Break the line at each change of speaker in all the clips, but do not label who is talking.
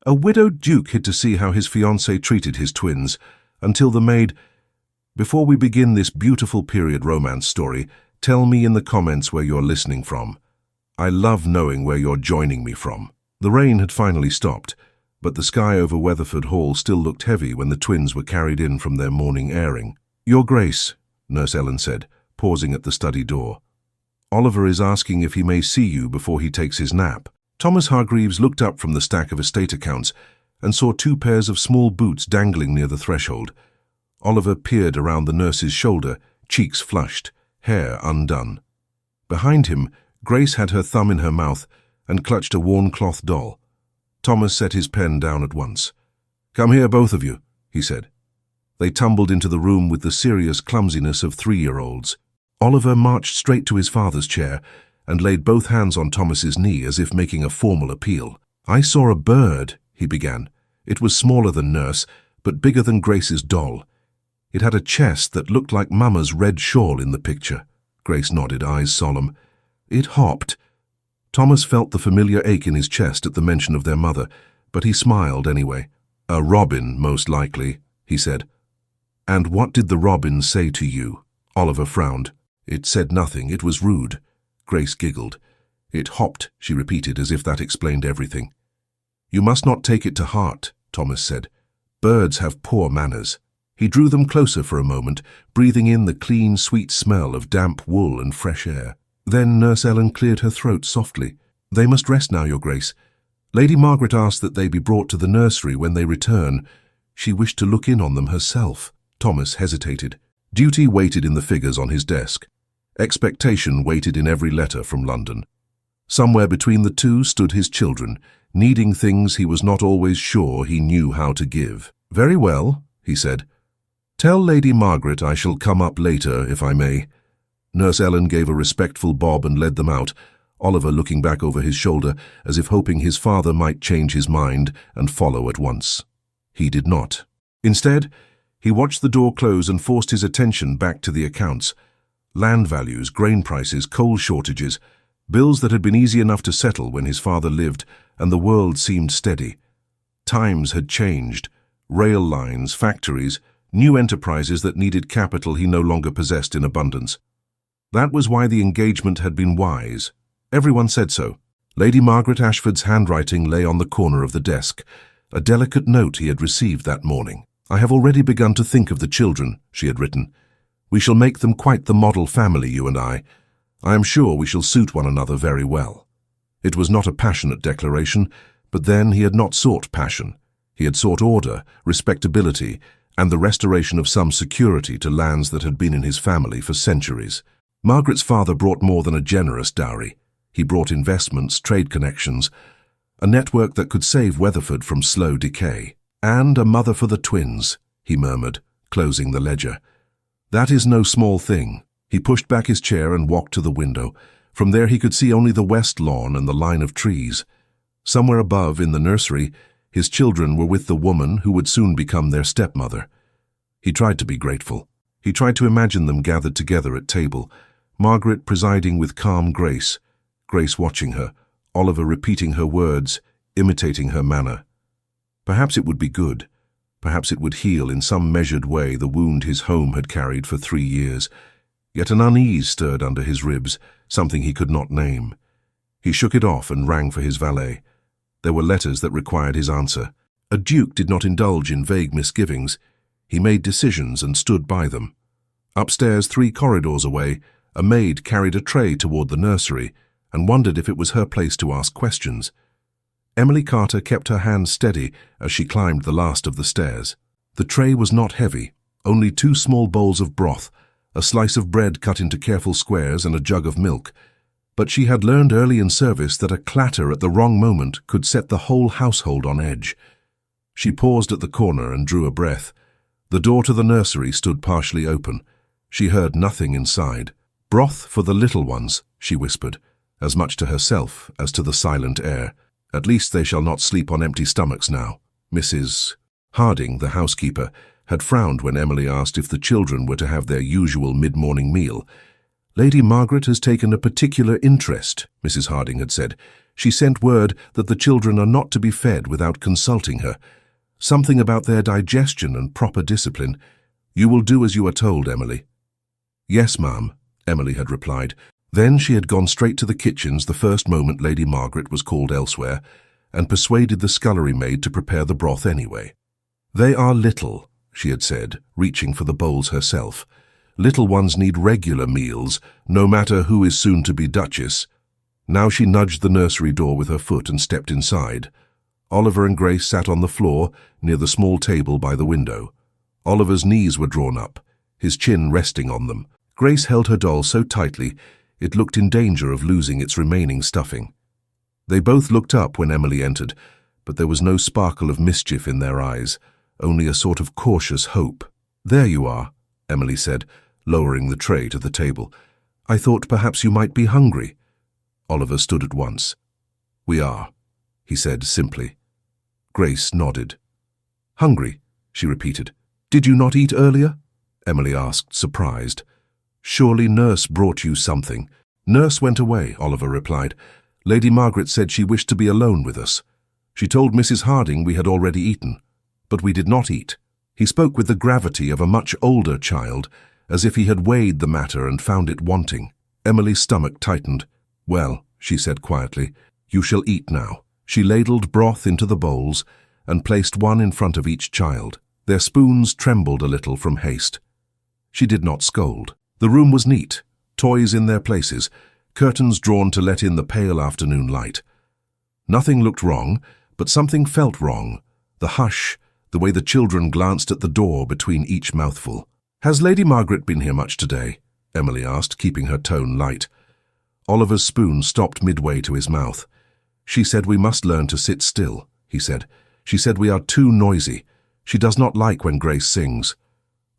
A widowed duke hid to see how his fiancée treated his twins, until the maid— Before we begin this beautiful period romance story, tell me in the comments where you're listening from. I love knowing where you're joining me from. The rain had finally stopped, but the sky over Weatherford Hall still looked heavy when the twins were carried in from their morning airing. "Your Grace," Nurse Ellen said, pausing at the study door. "Oliver is asking if he may see you before he takes his nap." Thomas Hargreaves looked up from the stack of estate accounts and saw 2 pairs of small boots dangling near the threshold. Oliver peered around the nurse's shoulder, cheeks flushed, hair undone. Behind him, Grace had her thumb in her mouth and clutched a worn cloth doll. Thomas set his pen down at once. "Come here, both of you," he said. They tumbled into the room with the serious clumsiness of 3-year-olds. Oliver marched straight to his father's chair and laid both hands on Thomas's knee as if making a formal appeal. "I saw a bird," he began. "It was smaller than Nurse, but bigger than Grace's doll. It had a chest that looked like Mama's red shawl in the picture." Grace nodded, eyes solemn. "It hopped." Thomas felt the familiar ache in his chest at the mention of their mother, but he smiled anyway. "A robin, most likely," he said. "And what did the robin say to you?" Oliver frowned. "It said nothing. It was rude." Grace giggled. "It hopped," she repeated, as if that explained everything. "You must not take it to heart," Thomas said. "Birds have poor manners." He drew them closer for a moment, breathing in the clean, sweet smell of damp wool and fresh air. Then Nurse Ellen cleared her throat softly. "They must rest now, Your Grace. Lady Margaret asked that they be brought to the nursery when they return. She wished to look in on them herself." Thomas hesitated. Duty waited in the figures on his desk. Expectation waited in every letter from London. Somewhere between the two stood his children, needing things he was not always sure he knew how to give. "Very well," he said. "Tell Lady Margaret I shall come up later, if I may." Nurse Ellen gave a respectful bob and led them out, Oliver looking back over his shoulder as if hoping his father might change his mind and follow at once. He did not. Instead, he watched the door close and forced his attention back to the accounts. Land values, grain prices, coal shortages, bills that had been easy enough to settle when his father lived, and the world seemed steady. Times had changed. Rail lines, factories, new enterprises that needed capital he no longer possessed in abundance. That was why the engagement had been wise. Everyone said so. Lady Margaret Ashford's handwriting lay on the corner of the desk, a delicate note he had received that morning. "I have already begun to think of the children," she had written. "We shall make them quite the model family, you and I. I am sure we shall suit one another very well." It was not a passionate declaration, but then he had not sought passion. He had sought order, respectability, and the restoration of some security to lands that had been in his family for centuries. Margaret's father brought more than a generous dowry. He brought investments, trade connections, a network that could save Weatherford from slow decay. "And a mother for the twins," he murmured, closing the ledger. "That is no small thing." He pushed back his chair and walked to the window. From there he could see only the west lawn and the line of trees. Somewhere above, in the nursery, his children were with the woman who would soon become their stepmother. He tried to be grateful. He tried to imagine them gathered together at table, Margaret presiding with calm grace, Grace watching her, Oliver repeating her words, imitating her manner. Perhaps it would be good. Perhaps it would heal in some measured way the wound his home had carried for 3 years. Yet an unease stirred under his ribs, something he could not name. He shook it off and rang for his valet. There were letters that required his answer. A duke did not indulge in vague misgivings. He made decisions and stood by them. Upstairs, 3 corridors away, a maid carried a tray toward the nursery and wondered if it was her place to ask questions. Emily Carter kept her hand steady as she climbed the last of the stairs. The tray was not heavy, only 2 small bowls of broth, a slice of bread cut into careful squares and a jug of milk. But she had learned early in service that a clatter at the wrong moment could set the whole household on edge. She paused at the corner and drew a breath. The door to the nursery stood partially open. She heard nothing inside. "Broth for the little ones," she whispered, as much to herself as to the silent air. "At least they shall not sleep on empty stomachs now." Mrs. Harding, the housekeeper, had frowned when Emily asked if the children were to have their usual mid-morning meal. "Lady Margaret has taken a particular interest," Mrs. Harding had said. She sent word that the children are not to be fed without consulting her. Something about their digestion and proper discipline. You will do as you are told, Emily. Yes, ma'am, Emily had replied. Then she had gone straight to the kitchens the first moment Lady Margaret was called elsewhere, and persuaded the scullery maid to prepare the broth anyway. They are little, she had said, reaching for the bowls herself. Little ones need regular meals, no matter who is soon to be Duchess. Now she nudged the nursery door with her foot and stepped inside. Oliver and Grace sat on the floor, near the small table by the window. Oliver's knees were drawn up, his chin resting on them. Grace held her doll so tightly, it looked in danger of losing its remaining stuffing. They both looked up when Emily entered, but there was no sparkle of mischief in their eyes, only a sort of cautious hope. "There you are," Emily said, lowering the tray to the table. "I thought perhaps you might be hungry." Oliver stood at once. "We are," he said simply. Grace nodded. "Hungry," she repeated. "Did you not eat earlier?" Emily asked, surprised. "Surely Nurse brought you something." "Nurse went away," Oliver replied. "Lady Margaret said she wished to be alone with us. She told Mrs. Harding we had already eaten, but we did not eat." He spoke with the gravity of a much older child, as if he had weighed the matter and found it wanting. Emily's stomach tightened. "Well," she said quietly, "you shall eat now." She ladled broth into the bowls and placed one in front of each child. Their spoons trembled a little from haste. She did not scold. The room was neat, toys in their places, curtains drawn to let in the pale afternoon light. Nothing looked wrong, but something felt wrong. The hush, the way the children glanced at the door between each mouthful. "Has Lady Margaret been here much today?" Emily asked, keeping her tone light. Oliver's spoon stopped midway to his mouth. "She said we must learn to sit still," he said. "She said we are too noisy. She does not like when Grace sings."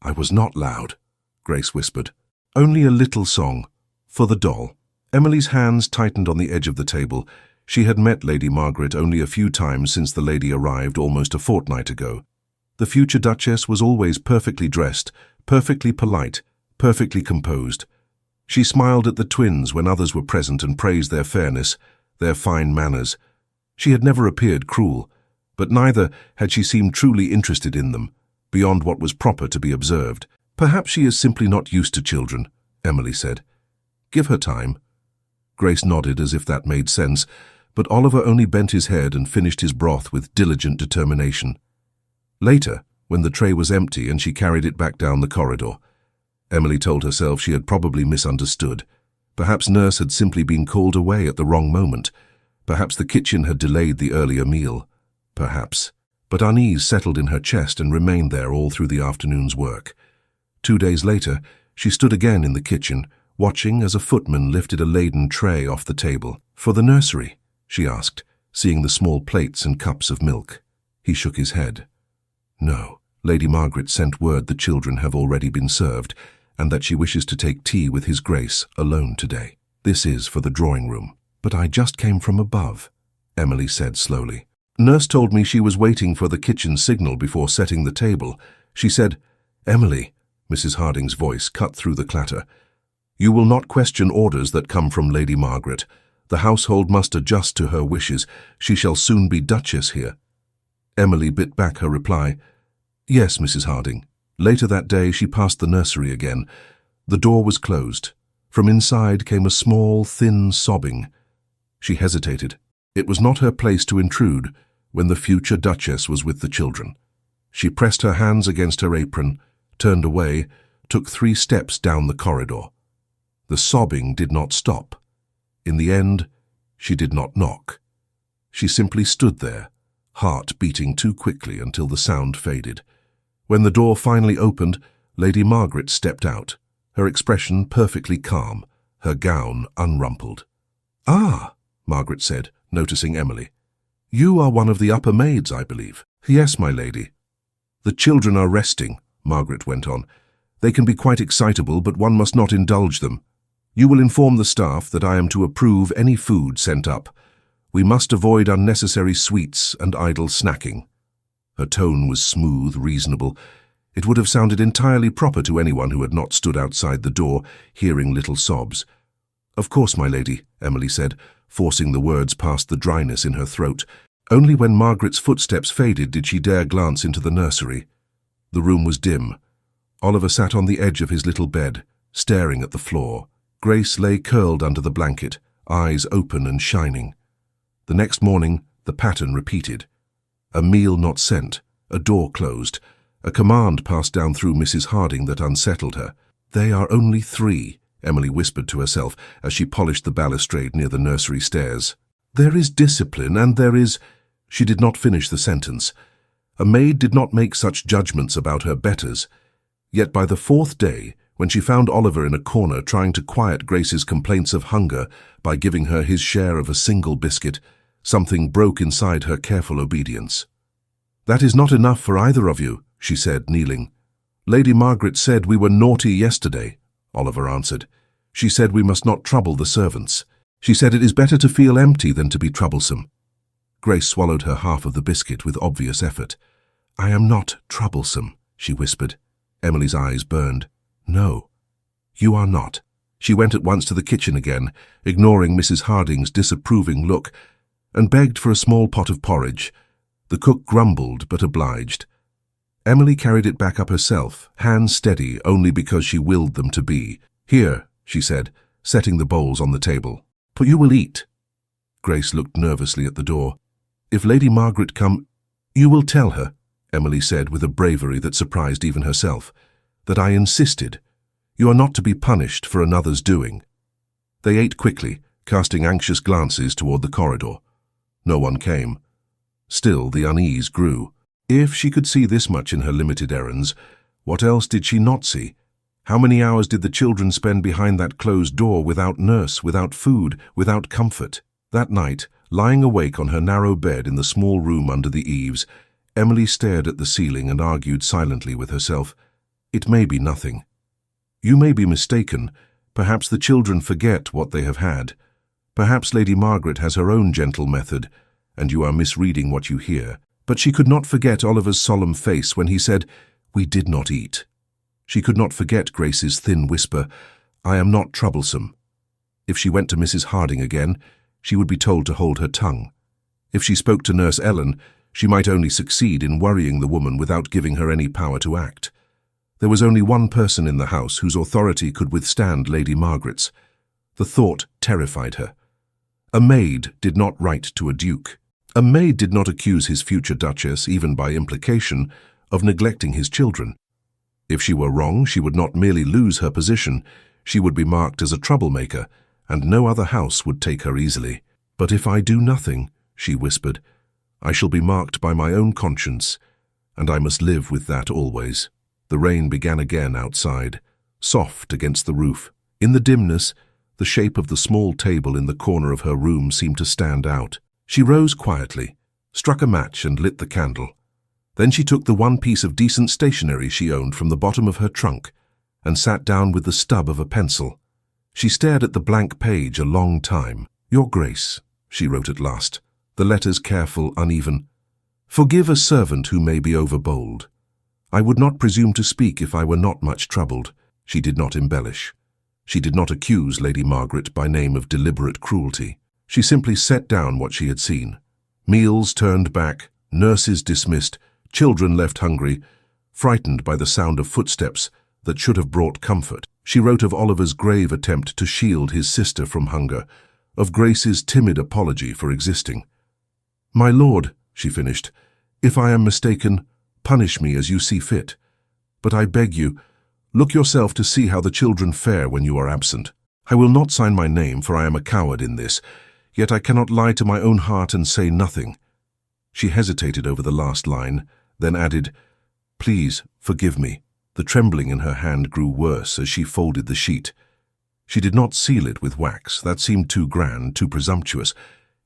"I was not loud," Grace whispered. "Only a little song. For the doll." Emily's hands tightened on the edge of the table. She had met Lady Margaret only a few times since the lady arrived almost a fortnight ago. The future Duchess was always perfectly dressed, perfectly polite, perfectly composed. She smiled at the twins when others were present and praised their fairness, their fine manners. She had never appeared cruel, but neither had she seemed truly interested in them, beyond what was proper to be observed. "Perhaps she is simply not used to children," Emily said. "Give her time." Grace nodded as if that made sense, but Oliver only bent his head and finished his broth with diligent determination. Later, when the tray was empty and she carried it back down the corridor, Emily told herself she had probably misunderstood. Perhaps Nurse had simply been called away at the wrong moment. Perhaps the kitchen had delayed the earlier meal. Perhaps. But unease settled in her chest and remained there all through the afternoon's work. 2 days later, she stood again in the kitchen, watching as a footman lifted a laden tray off the table. "For the nursery?" she asked, seeing the small plates and cups of milk. He shook his head. "No, Lady Margaret sent word the children have already been served, and that she wishes to take tea with His Grace alone today. This is for the drawing room." "But I just came from above," Emily said slowly. "Nurse told me she was waiting for the kitchen signal before setting the table. She said, 'Emily,'" Mrs. Harding's voice cut through the clatter, "you will not question orders that come from Lady Margaret. The household must adjust to her wishes. She shall soon be Duchess here." Emily bit back her reply. "Yes, Mrs. Harding." Later that day she passed the nursery again. The door was closed. From inside came a small, thin sobbing. She hesitated. It was not her place to intrude when the future Duchess was with the children. She pressed her hands against her apron, turned away, took 3 steps down the corridor. The sobbing did not stop. In the end, she did not knock. She simply stood there, heart beating too quickly until the sound faded. When the door finally opened, Lady Margaret stepped out, her expression perfectly calm, her gown unrumpled. "Ah," Margaret said, noticing Emily. "You are one of the upper maids, I believe." "Yes, my lady." "The children are resting," Margaret went on. "They can be quite excitable, but one must not indulge them. You will inform the staff that I am to approve any food sent up. We must avoid unnecessary sweets and idle snacking." Her tone was smooth, reasonable. It would have sounded entirely proper to anyone who had not stood outside the door, hearing little sobs. "Of course, my lady," Emily said, forcing the words past the dryness in her throat. Only when Margaret's footsteps faded did she dare glance into the nursery. The room was dim. Oliver sat on the edge of his little bed, staring at the floor. Grace lay curled under the blanket, eyes open and shining. The next morning, the pattern repeated. A meal not sent, a door closed, a command passed down through Mrs. Harding that unsettled her. "They are only 3, Emily whispered to herself as she polished the balustrade near the nursery stairs. "There is discipline and there is—" She did not finish the sentence. A maid did not make such judgments about her betters. Yet by the 4th day, when she found Oliver in a corner trying to quiet Grace's complaints of hunger by giving her his share of a single biscuit, something broke inside her careful obedience. "That is not enough for either of you," she said, kneeling. "Lady Margaret said we were naughty yesterday," Oliver answered. "She said we must not trouble the servants. She said it is better to feel empty than to be troublesome." Grace swallowed her half of the biscuit with obvious effort. "I am not troublesome," she whispered. Emily's eyes burned. "No, you are not." She went at once to the kitchen again, ignoring Mrs. Harding's disapproving look, and begged for a small pot of porridge. The cook grumbled but obliged. Emily carried it back up herself, hands steady only because she willed them to be. "Here," she said, setting the bowls on the table. "But you will eat." Grace looked nervously at the door. "If Lady Margaret come—" "You will tell her," Emily said with a bravery that surprised even herself, "that I insisted. You are not to be punished for another's doing." They ate quickly, casting anxious glances toward the corridor. No one came. Still, the unease grew. If she could see this much in her limited errands, what else did she not see? How many hours did the children spend behind that closed door without nurse, without food, without comfort? That night, lying awake on her narrow bed in the small room under the eaves, Emily stared at the ceiling and argued silently with herself. It may be nothing. You may be mistaken. Perhaps the children forget what they have had. Perhaps Lady Margaret has her own gentle method, and you are misreading what you hear. But she could not forget Oliver's solemn face when he said, "We did not eat." She could not forget Grace's thin whisper, "I am not troublesome." If she went to Mrs. Harding again, she would be told to hold her tongue. If she spoke to Nurse Ellen, she might only succeed in worrying the woman without giving her any power to act. There was only one person in the house whose authority could withstand Lady Margaret's. The thought terrified her. A maid did not write to a duke. A maid did not accuse his future duchess, even by implication, of neglecting his children. If she were wrong, she would not merely lose her position, she would be marked as a troublemaker, and no other house would take her easily. "But if I do nothing," she whispered, "I shall be marked by my own conscience, and I must live with that always." The rain began again outside, soft against the roof. In the dimness, the shape of the small table in the corner of her room seemed to stand out. She rose quietly, struck a match and lit the candle. Then she took the one piece of decent stationery she owned from the bottom of her trunk and sat down with the stub of a pencil. She stared at the blank page a long time. "Your Grace," she wrote at last, the letters careful, uneven. "Forgive a servant who may be overbold. I would not presume to speak if I were not much troubled." She did not embellish. She did not accuse Lady Margaret by name of deliberate cruelty. She simply set down what she had seen. Meals turned back, nurses dismissed, children left hungry, frightened by the sound of footsteps that should have brought comfort. She wrote of Oliver's grave attempt to shield his sister from hunger, of Grace's timid apology for existing. "My lord," she finished, "if I am mistaken, punish me as you see fit. But I beg you, look yourself to see how the children fare when you are absent. I will not sign my name, for I am a coward in this, yet I cannot lie to my own heart and say nothing." She hesitated over the last line, then added, "Please forgive me." The trembling in her hand grew worse as she folded the sheet. She did not seal it with wax. That seemed too grand, too presumptuous.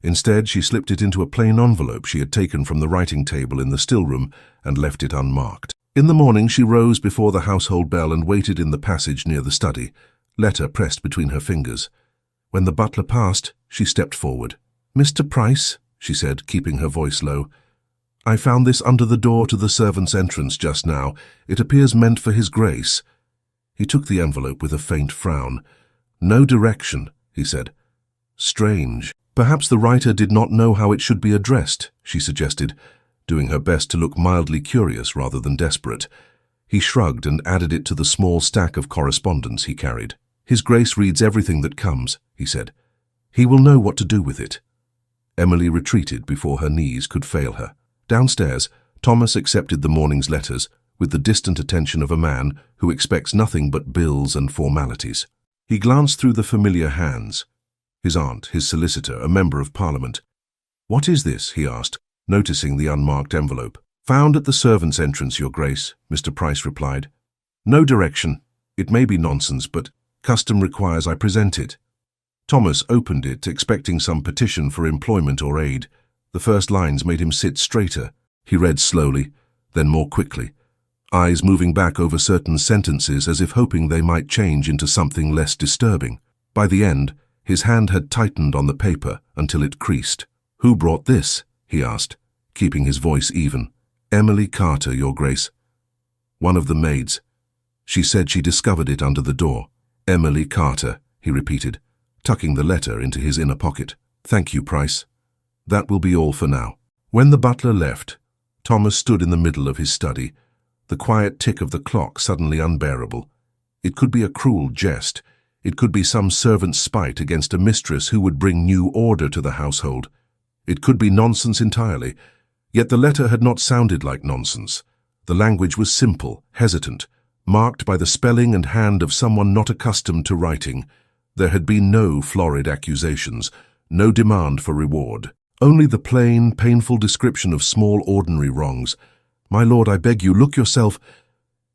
Instead, she slipped it into a plain envelope she had taken from the writing table in the still-room and left it unmarked. In the morning, she rose before the household bell and waited in the passage near the study, letter pressed between her fingers. When the butler passed, she stepped forward. "Mr. Price," she said, keeping her voice low, "I found this under the door to the servants' entrance just now. It appears meant for His Grace." He took the envelope with a faint frown. "No direction," he said. "Strange." Perhaps the writer did not know how it should be addressed, she suggested, doing her best to look mildly curious rather than desperate. He shrugged and added it to the small stack of correspondence he carried. His Grace reads everything that comes, he said. He will know what to do with it. Emily retreated before her knees could fail her. Downstairs, Thomas accepted the morning's letters with the distant attention of a man who expects nothing but bills and formalities. He glanced through the familiar hands. His aunt, his solicitor, a member of Parliament. "What is this?" he asked, noticing the unmarked envelope. "Found at the servants' entrance, Your Grace," Mr. Price replied. "No direction. It may be nonsense, but custom requires I present it." Thomas opened it, expecting some petition for employment or aid. The first lines made him sit straighter. He read slowly, then more quickly, eyes moving back over certain sentences as if hoping they might change into something less disturbing. By the end, his hand had tightened on the paper until it creased. "Who brought this?" he asked, keeping his voice even. "Emily Carter, Your Grace." "One of the maids. She said she discovered it under the door." "Emily Carter," he repeated, tucking the letter into his inner pocket. "Thank you, Price. That will be all for now." When the butler left, Thomas stood in the middle of his study, the quiet tick of the clock suddenly unbearable. It could be a cruel jest. It could be some servant's spite against a mistress who would bring new order to the household. It could be nonsense entirely. Yet the letter had not sounded like nonsense. The language was simple, hesitant, marked by the spelling and hand of someone not accustomed to writing. There had been no florid accusations, no demand for reward. Only the plain, painful description of small, ordinary wrongs. "My lord, I beg you, look yourself."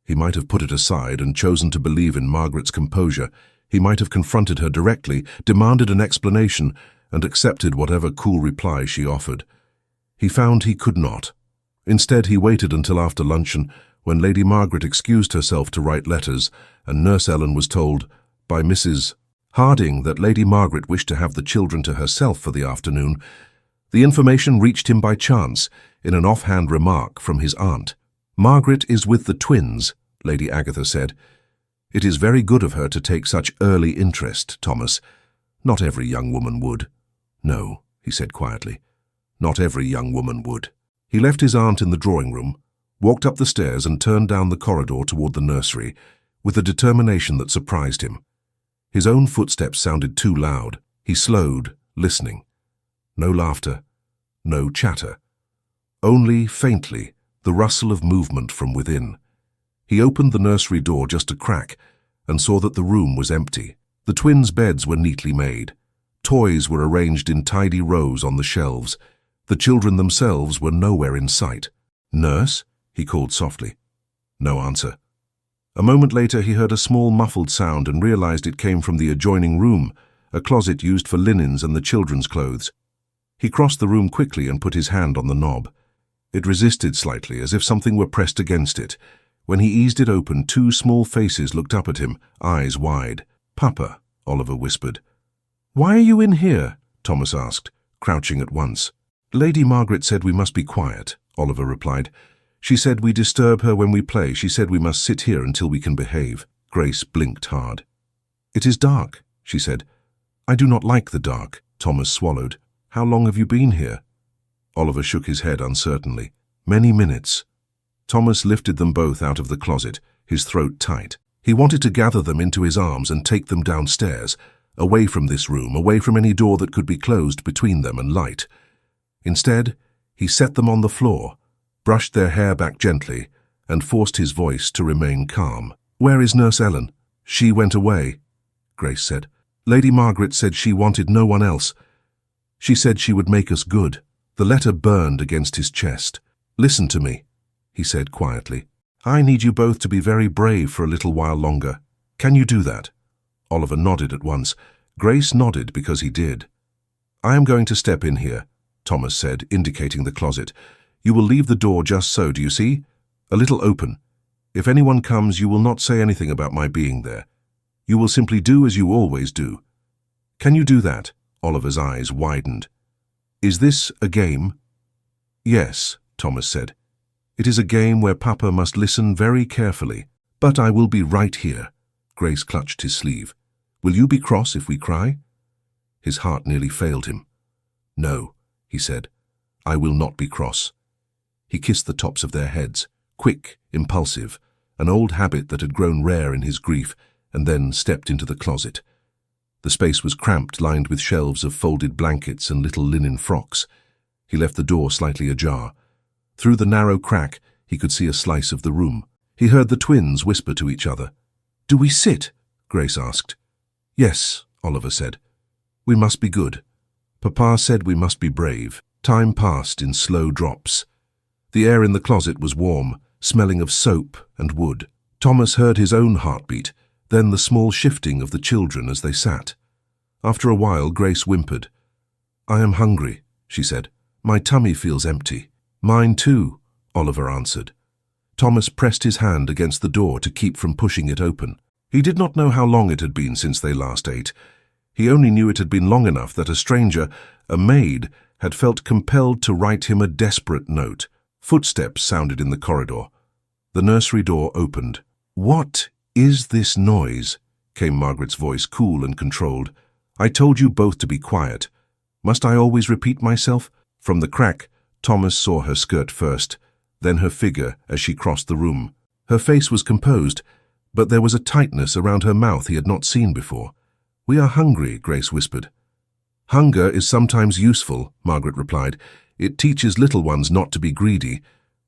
He might have put it aside and chosen to believe in Margaret's composure. He might have confronted her directly, demanded an explanation, and accepted whatever cool reply she offered. He found he could not. Instead, he waited until after luncheon, when Lady Margaret excused herself to write letters, and Nurse Ellen was told by Mrs. Harding that Lady Margaret wished to have the children to herself for the afternoon. The information reached him by chance, in an offhand remark from his aunt. "Margaret is with the twins," Lady Agatha said. "It is very good of her to take such early interest, Thomas. Not every young woman would." "No," he said quietly. "Not every young woman would." He left his aunt in the drawing-room, walked up the stairs and turned down the corridor toward the nursery, with a determination that surprised him. His own footsteps sounded too loud. He slowed, listening. No laughter, no chatter. Only, faintly, the rustle of movement from within. He opened the nursery door just a crack and saw that the room was empty. The twins' beds were neatly made. Toys were arranged in tidy rows on the shelves. The children themselves were nowhere in sight. "Nurse?" he called softly. No answer. A moment later he heard a small muffled sound and realized it came from the adjoining room, a closet used for linens and the children's clothes. He crossed the room quickly and put his hand on the knob. It resisted slightly, as if something were pressed against it. When he eased it open, two small faces looked up at him, eyes wide. "Papa," Oliver whispered. "Why are you in here?" Thomas asked, crouching at once. "Lady Margaret said we must be quiet," Oliver replied. "She said we disturb her when we play. She said we must sit here until we can behave." Grace blinked hard. "It is dark," she said. "I do not like the dark." Thomas swallowed. "How long have you been here?" Oliver shook his head uncertainly. "Many minutes." Thomas lifted them both out of the closet, his throat tight. He wanted to gather them into his arms and take them downstairs, away from this room, away from any door that could be closed between them and light. Instead, he set them on the floor, brushed their hair back gently, and forced his voice to remain calm. "Where is Nurse Ellen?" "She went away," Grace said. "Lady Margaret said she wanted no one else. She said she would make us good." The letter burned against his chest. "Listen to me," he said quietly. "I need you both to be very brave for a little while longer. Can you do that?" Oliver nodded at once. Grace nodded because he did. "I am going to step in here," Thomas said, indicating the closet. "You will leave the door just so, do you see? A little open. If anyone comes, you will not say anything about my being there. You will simply do as you always do. Can you do that?" Oliver's eyes widened. "Is this a game?" "Yes," Thomas said. "It is a game where Papa must listen very carefully. But I will be right here." Grace clutched his sleeve. "Will you be cross if we cry?" His heart nearly failed him. "No," he said. "I will not be cross." He kissed the tops of their heads, quick, impulsive, an old habit that had grown rare in his grief, and then stepped into the closet. The space was cramped, lined with shelves of folded blankets and little linen frocks. He left the door slightly ajar. Through the narrow crack, he could see a slice of the room. He heard the twins whisper to each other. "Do we sit?" Grace asked. "Yes," Oliver said. "We must be good. Papa said we must be brave." Time passed in slow drops. The air in the closet was warm, smelling of soap and wood. Thomas heard his own heartbeat, then the small shifting of the children as they sat. After a while, Grace whimpered. "I am hungry," she said. "My tummy feels empty." "Mine too," Oliver answered. Thomas pressed his hand against the door to keep from pushing it open. He did not know how long it had been since they last ate. He only knew it had been long enough that a stranger, a maid, had felt compelled to write him a desperate note. Footsteps sounded in the corridor. The nursery door opened. "What is this noise?" came Margaret's voice, cool and controlled. "I told you both to be quiet. Must I always repeat myself?" From the crack, Thomas saw her skirt first, then her figure as she crossed the room. Her face was composed, but there was a tightness around her mouth he had not seen before. "We are hungry," Grace whispered. "Hunger is sometimes useful," Margaret replied. "It teaches little ones not to be greedy.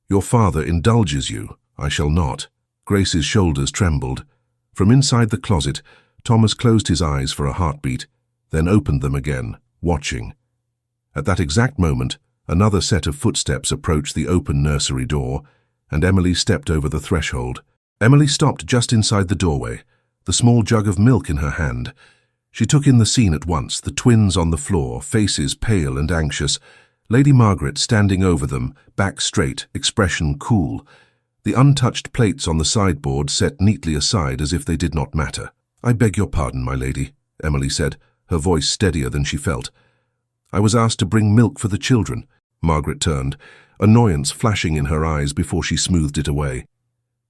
Your father indulges you. I shall not." Grace's shoulders trembled. From inside the closet, Thomas closed his eyes for a heartbeat, then opened them again, watching. At that exact moment, another set of footsteps approached the open nursery door, and Emily stepped over the threshold. Emily stopped just inside the doorway, the small jug of milk in her hand. She took in the scene at once, the twins on the floor, faces pale and anxious, Lady Margaret standing over them, back straight, expression cool, the untouched plates on the sideboard set neatly aside as if they did not matter. "I beg your pardon, my lady," Emily said, her voice steadier than she felt. "I was asked to bring milk for the children." Margaret turned, annoyance flashing in her eyes before she smoothed it away.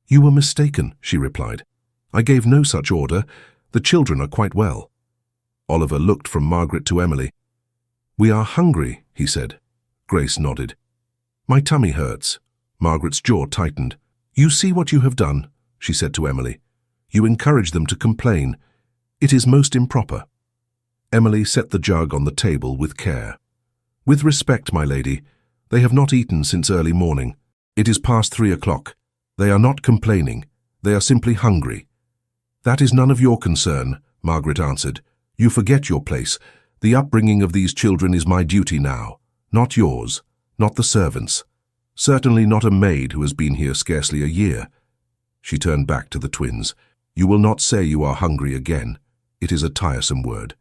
"You were mistaken," she replied. "I gave no such order. The children are quite well." Oliver looked from Margaret to Emily. "We are hungry," he said. Grace nodded. "My tummy hurts." Margaret's jaw tightened. "You see what you have done," she said to Emily. "You encourage them to complain. It is most improper." Emily set the jug on the table with care. "With respect, my lady, they have not eaten since early morning. It is past 3 o'clock. They are not complaining. They are simply hungry." "That is none of your concern," Margaret answered. "You forget your place. The upbringing of these children is my duty now, not yours, not the servants'. Certainly not a maid who has been here scarcely a year." She turned back to the twins. "You will not say you are hungry again. It is a tiresome word.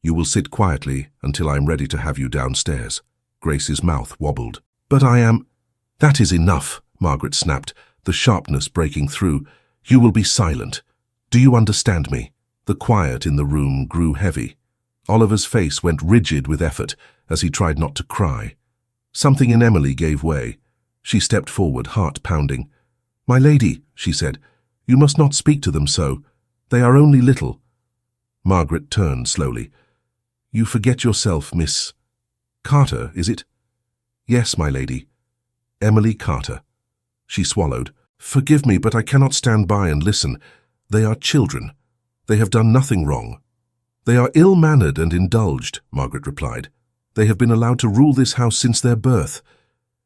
You will sit quietly until I am ready to have you downstairs." Grace's mouth wobbled. "But I am—" "That is enough," Margaret snapped, the sharpness breaking through. "You will be silent. Do you understand me?" The quiet in the room grew heavy. Oliver's face went rigid with effort as he tried not to cry. Something in Emily gave way. She stepped forward, heart pounding. "My lady," she said, "you must not speak to them so. They are only little." Margaret turned slowly. "You forget yourself, Miss Carter, is it?" "Yes, my lady. Emily Carter." She swallowed. "Forgive me, but I cannot stand by and listen. They are children. They have done nothing wrong." "They are ill-mannered and indulged," Margaret replied. "They have been allowed to rule this house since their birth.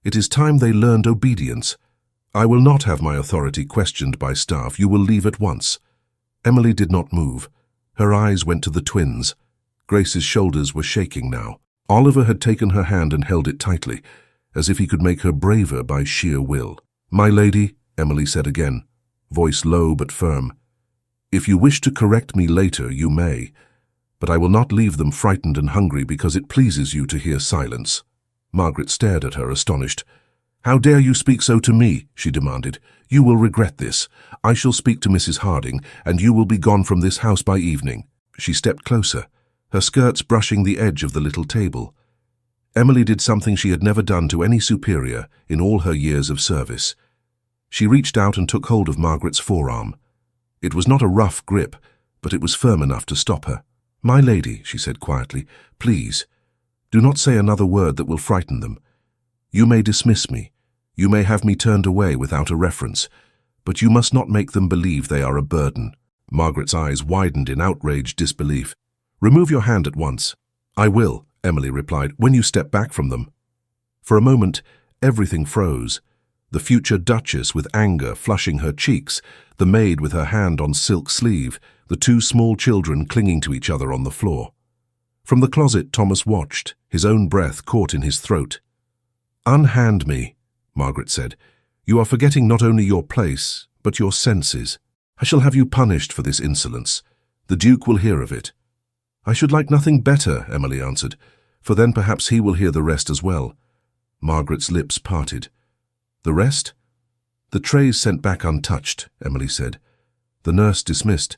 It is time they learned obedience. I will not have my authority questioned by staff. You will leave at once." Emily did not move. Her eyes went to the twins. Grace's shoulders were shaking now. Oliver had taken her hand and held it tightly, as if he could make her braver by sheer will. "My lady," Emily said again, voice low but firm, "if you wish to correct me later, you may, but I will not leave them frightened and hungry because it pleases you to hear silence." Margaret stared at her, astonished. "How dare you speak so to me?" she demanded. "You will regret this. I shall speak to Mrs. Harding, and you will be gone from this house by evening." She stepped closer, her skirts brushing the edge of the little table. Emily did something she had never done to any superior in all her years of service. She reached out and took hold of Margaret's forearm. It was not a rough grip, but it was firm enough to stop her. "My lady," she said quietly, "please, Do not say another word that will frighten them. You may dismiss me. You may have me turned away without a reference, but you must not make them believe they are a burden." Margaret's eyes widened in outraged disbelief. "Remove your hand at once." "I will," Emily replied, "when you step back from them." For a moment, everything froze. The future Duchess with anger flushing her cheeks, the maid with her hand on silk sleeve, the two small children clinging to each other on the floor. From the closet, Thomas watched, his own breath caught in his throat. "Unhand me," Margaret said. "You are forgetting not only your place, but your senses. I shall have you punished for this insolence. The Duke will hear of it." "I should like nothing better," Emily answered, "for then perhaps he will hear the rest as well." Margaret's lips parted. "The rest?" "The trays sent back untouched," Emily said. "The nurse dismissed.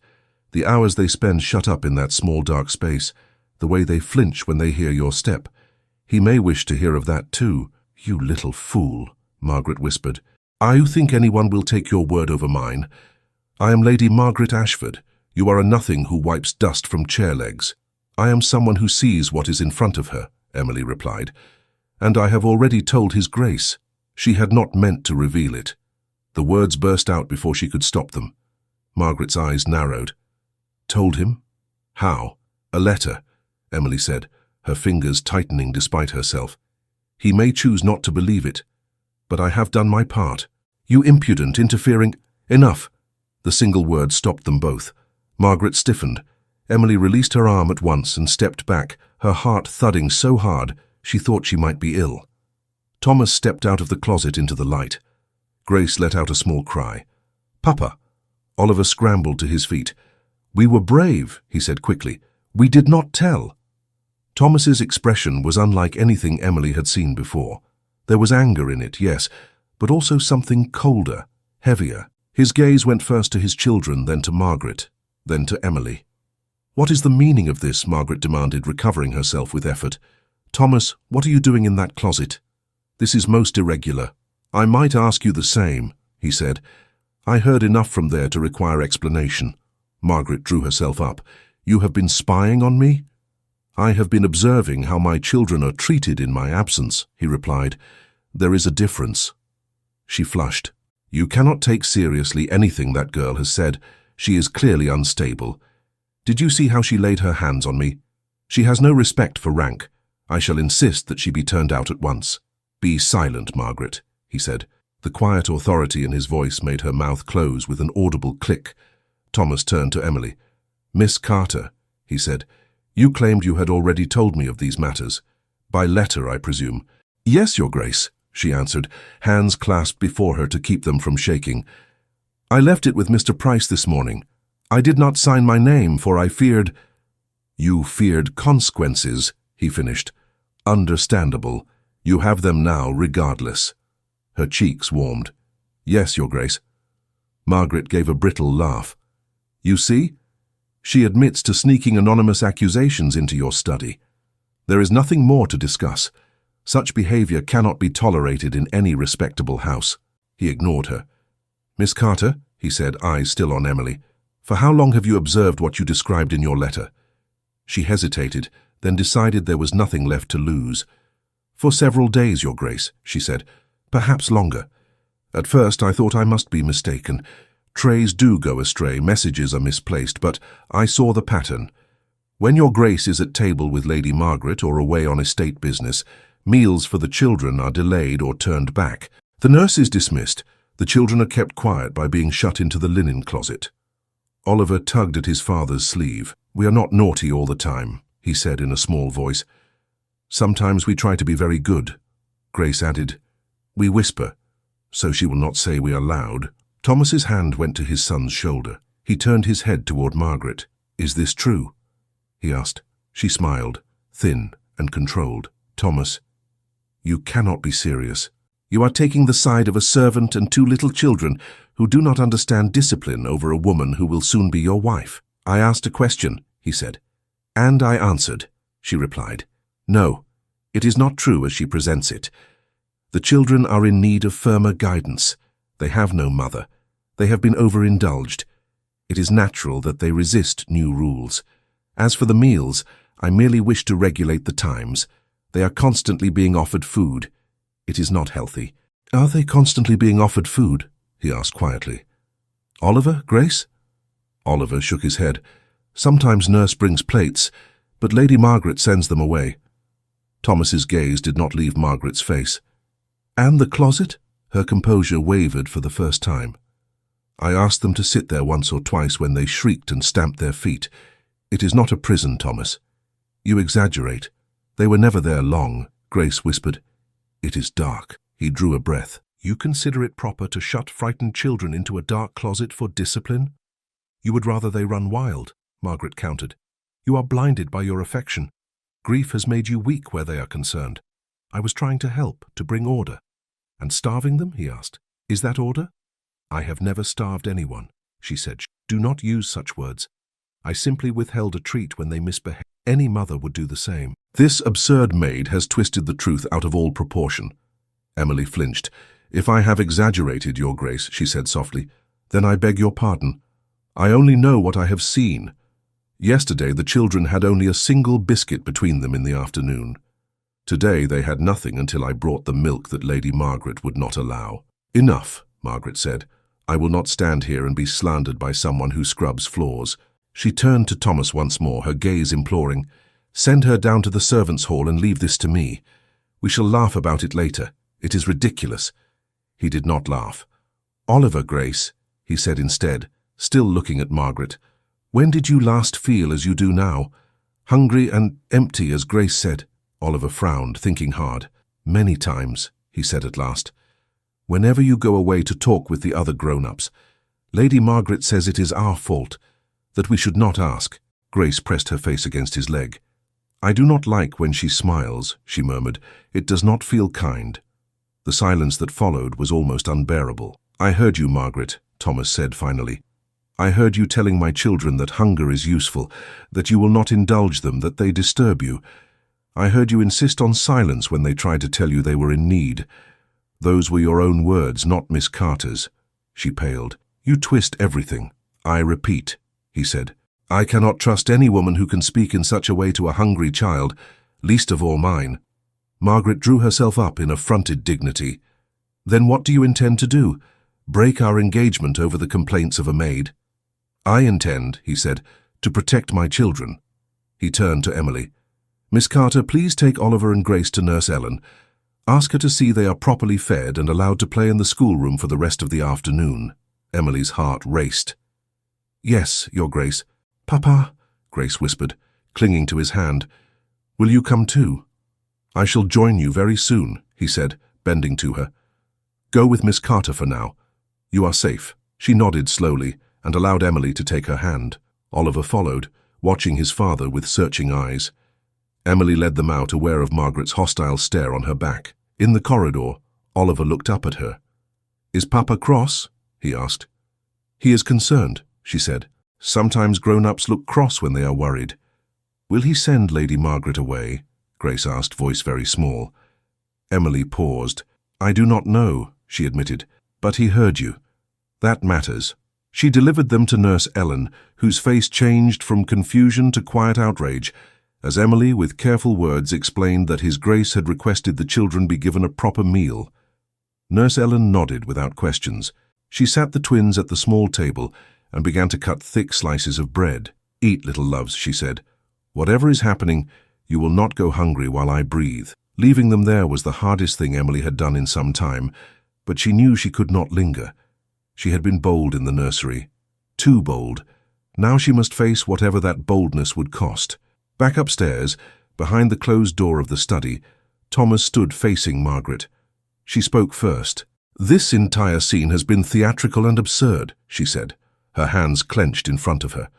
The hours they spend shut up in that small dark space, the way they flinch when they hear your step. He may wish to hear of that too." "You little fool," Margaret whispered. "I think anyone will take your word over mine. I am Lady Margaret Ashford. You are a nothing who wipes dust from chair legs." "I am someone who sees what is in front of her," Emily replied. "And I have already told His Grace." She had not meant to reveal it. The words burst out before she could stop them. Margaret's eyes narrowed. "Told him? How?" "A letter," Emily said, her fingers tightening despite herself. "He may choose not to believe it, but I have done my part." "You impudent, interfering—" "Enough!" The single word stopped them both. Margaret stiffened. Emily released her arm at once and stepped back, her heart thudding so hard she thought she might be ill. Thomas stepped out of the closet into the light. Grace let out a small cry. "Papa!" Oliver scrambled to his feet. "We were brave," he said quickly. "We did not tell." Thomas's expression was unlike anything Emily had seen before. There was anger in it, yes, but also something colder, heavier. His gaze went first to his children, then to Margaret, then to Emily. "What is the meaning of this?" Margaret demanded, recovering herself with effort. "Thomas, what are you doing in that closet?" "This is most irregular." "I might ask you the same," he said. "I heard enough from there to require explanation." Margaret drew herself up. "You have been spying on me?" "I have been observing how my children are treated in my absence," he replied. "There is a difference." She flushed. "You cannot take seriously anything that girl has said. She is clearly unstable. Did you see how she laid her hands on me? She has no respect for rank. I shall insist that she be turned out at once." "Be silent, Margaret," he said. The quiet authority in his voice made her mouth close with an audible click. Thomas turned to Emily. "Miss Carter," he said, "you claimed you had already told me of these matters. By letter, I presume." "Yes, Your Grace," she answered, hands clasped before her to keep them from shaking. "I left it with Mr. Price this morning. I did not sign my name, for I feared—" "You feared consequences," he finished. "Understandable. You have them now, regardless." Her cheeks warmed. "Yes, Your Grace." Margaret gave a brittle laugh. "You see? She admits to sneaking anonymous accusations into your study. There is nothing more to discuss. Such behavior cannot be tolerated in any respectable house." He ignored her. "Miss Carter," he said, eyes still on Emily, "for how long have you observed what you described in your letter?" She hesitated, then decided there was nothing left to lose. "For several days, Your Grace," she said, "perhaps longer. At first I thought I must be mistaken. Trays do go astray, messages are misplaced, but I saw the pattern. When Your Grace is at table with Lady Margaret or away on estate business, meals for the children are delayed or turned back. The nurse is dismissed. The children are kept quiet by being shut into the linen closet." Oliver tugged at his father's sleeve. "We are not naughty all the time," he said in a small voice. "Sometimes we try to be very good." Grace added, "We whisper, so she will not say we are loud." Thomas's hand went to his son's shoulder. He turned his head toward Margaret. "Is this true?" he asked. She smiled, thin and controlled. "Thomas, you cannot be serious. You are taking the side of a servant and two little children who do not understand discipline over a woman who will soon be your wife." "I asked a question," he said. "And I answered," she replied. "No, it is not true as she presents it. The children are in need of firmer guidance. They have no mother. They have been overindulged. It is natural that they resist new rules. As for the meals, I merely wish to regulate the times. They are constantly being offered food. It is not healthy. Are they constantly being offered food? He asked quietly. Oliver, Grace? Oliver shook his head. Sometimes nurse brings plates, but Lady Margaret sends them away. Thomas's gaze did not leave Margaret's face. And the closet? Her composure wavered for the first time. I asked them to sit there once or twice when they shrieked and stamped their feet. It is not a prison, Thomas. You exaggerate. They were never there long, Grace whispered. It is dark. He drew a breath. You consider it proper to shut frightened children into a dark closet for discipline? You would rather they run wild, Margaret countered. You are blinded by your affection. Grief has made you weak where they are concerned. I was trying to help, to bring order. And starving them, he asked. Is that order? I have never starved anyone, she said. Do not use such words. I simply withheld a treat when they misbehaved. Any mother would do the same. This absurd maid has twisted the truth out of all proportion. Emily flinched. If I have exaggerated, Your Grace, she said softly, then I beg your pardon. I only know what I have seen. Yesterday the children had only a single biscuit between them in the afternoon. Today they had nothing until I brought the milk that Lady Margaret would not allow. Enough, Margaret said. I will not stand here and be slandered by someone who scrubs floors. She turned to Thomas once more, her gaze imploring. Send her down to the servants' hall and leave this to me. We shall laugh about it later. It is ridiculous. He did not laugh. Oliver, Grace, he said instead, still looking at Margaret. When did you last feel as you do now? Hungry and empty, as Grace said. Oliver frowned, thinking hard. Many times, he said at last. Whenever you go away to talk with the other grown-ups, Lady Margaret says it is our fault, that we should not ask. Grace pressed her face against his leg. I do not like when she smiles, she murmured. It does not feel kind. The silence that followed was almost unbearable. I heard you, Margaret, Thomas said finally. I heard you telling my children that hunger is useful, that you will not indulge them, that they disturb you. I heard you insist on silence when they tried to tell you they were in need. Those were your own words, not Miss Carter's. She paled. You twist everything. I repeat, he said. I cannot trust any woman who can speak in such a way to a hungry child, least of all mine. Margaret drew herself up in affronted dignity. Then what do you intend to do? Break our engagement over the complaints of a maid? I intend, he said, to protect my children. He turned to Emily. Miss Carter, please take Oliver and Grace to Nurse Ellen. Ask her to see they are properly fed and allowed to play in the schoolroom for the rest of the afternoon. Emily's heart raced. Yes, Your Grace. Papa, Grace whispered, clinging to his hand. Will you come too? I shall join you very soon, he said, bending to her. Go with Miss Carter for now. You are safe. She nodded slowly and allowed Emily to take her hand. Oliver followed, watching his father with searching eyes. Emily led them out, aware of Margaret's hostile stare on her back. In the corridor, Oliver looked up at her. Is Papa cross? He asked. He is concerned, she said. Sometimes grown-ups look cross when they are worried. Will he send Lady Margaret away? Grace asked, voice very small. Emily paused. I do not know, she admitted, but he heard you. That matters. She delivered them to Nurse Ellen, whose face changed from confusion to quiet outrage, as Emily, with careful words, explained that His Grace had requested the children be given a proper meal. Nurse Ellen nodded without questions. She sat the twins at the small table and began to cut thick slices of bread. Eat, little loves, she said. Whatever is happening, you will not go hungry while I breathe. Leaving them there was the hardest thing Emily had done in some time, but she knew she could not linger. She had been bold in the nursery. Too bold. Now she must face whatever that boldness would cost. Back upstairs, behind the closed door of the study, Thomas stood facing Margaret. She spoke first. This entire scene has been theatrical and absurd, she said, her hands clenched in front of her.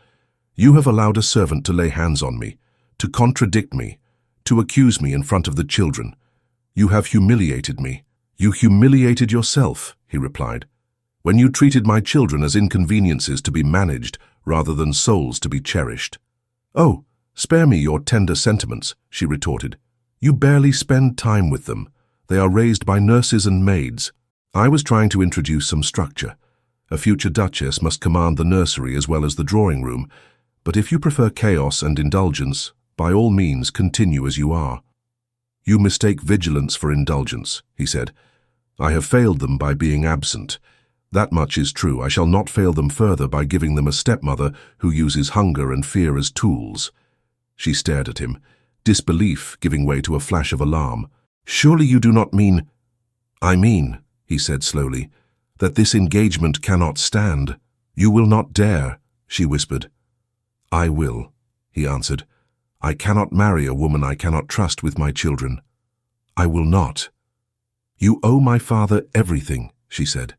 You have allowed a servant to lay hands on me, to contradict me, to accuse me in front of the children. You have humiliated me. You humiliated yourself, he replied, when you treated my children as inconveniences to be managed rather than souls to be cherished. Oh, spare me your tender sentiments, she retorted. You barely spend time with them. They are raised by nurses and maids. I was trying to introduce some structure. A future duchess must command the nursery as well as the drawing room, but if you prefer chaos and indulgence, by all means continue as you are. You mistake vigilance for indulgence, he said. I have failed them by being absent. That much is true. I shall not fail them further by giving them a stepmother who uses hunger and fear as tools. She stared at him, disbelief giving way to a flash of alarm. Surely you do not mean— I mean, he said slowly, that this engagement cannot stand. You will not dare, she whispered. I will, he answered. I cannot marry a woman I cannot trust with my children. I will not. You owe my father everything, she said.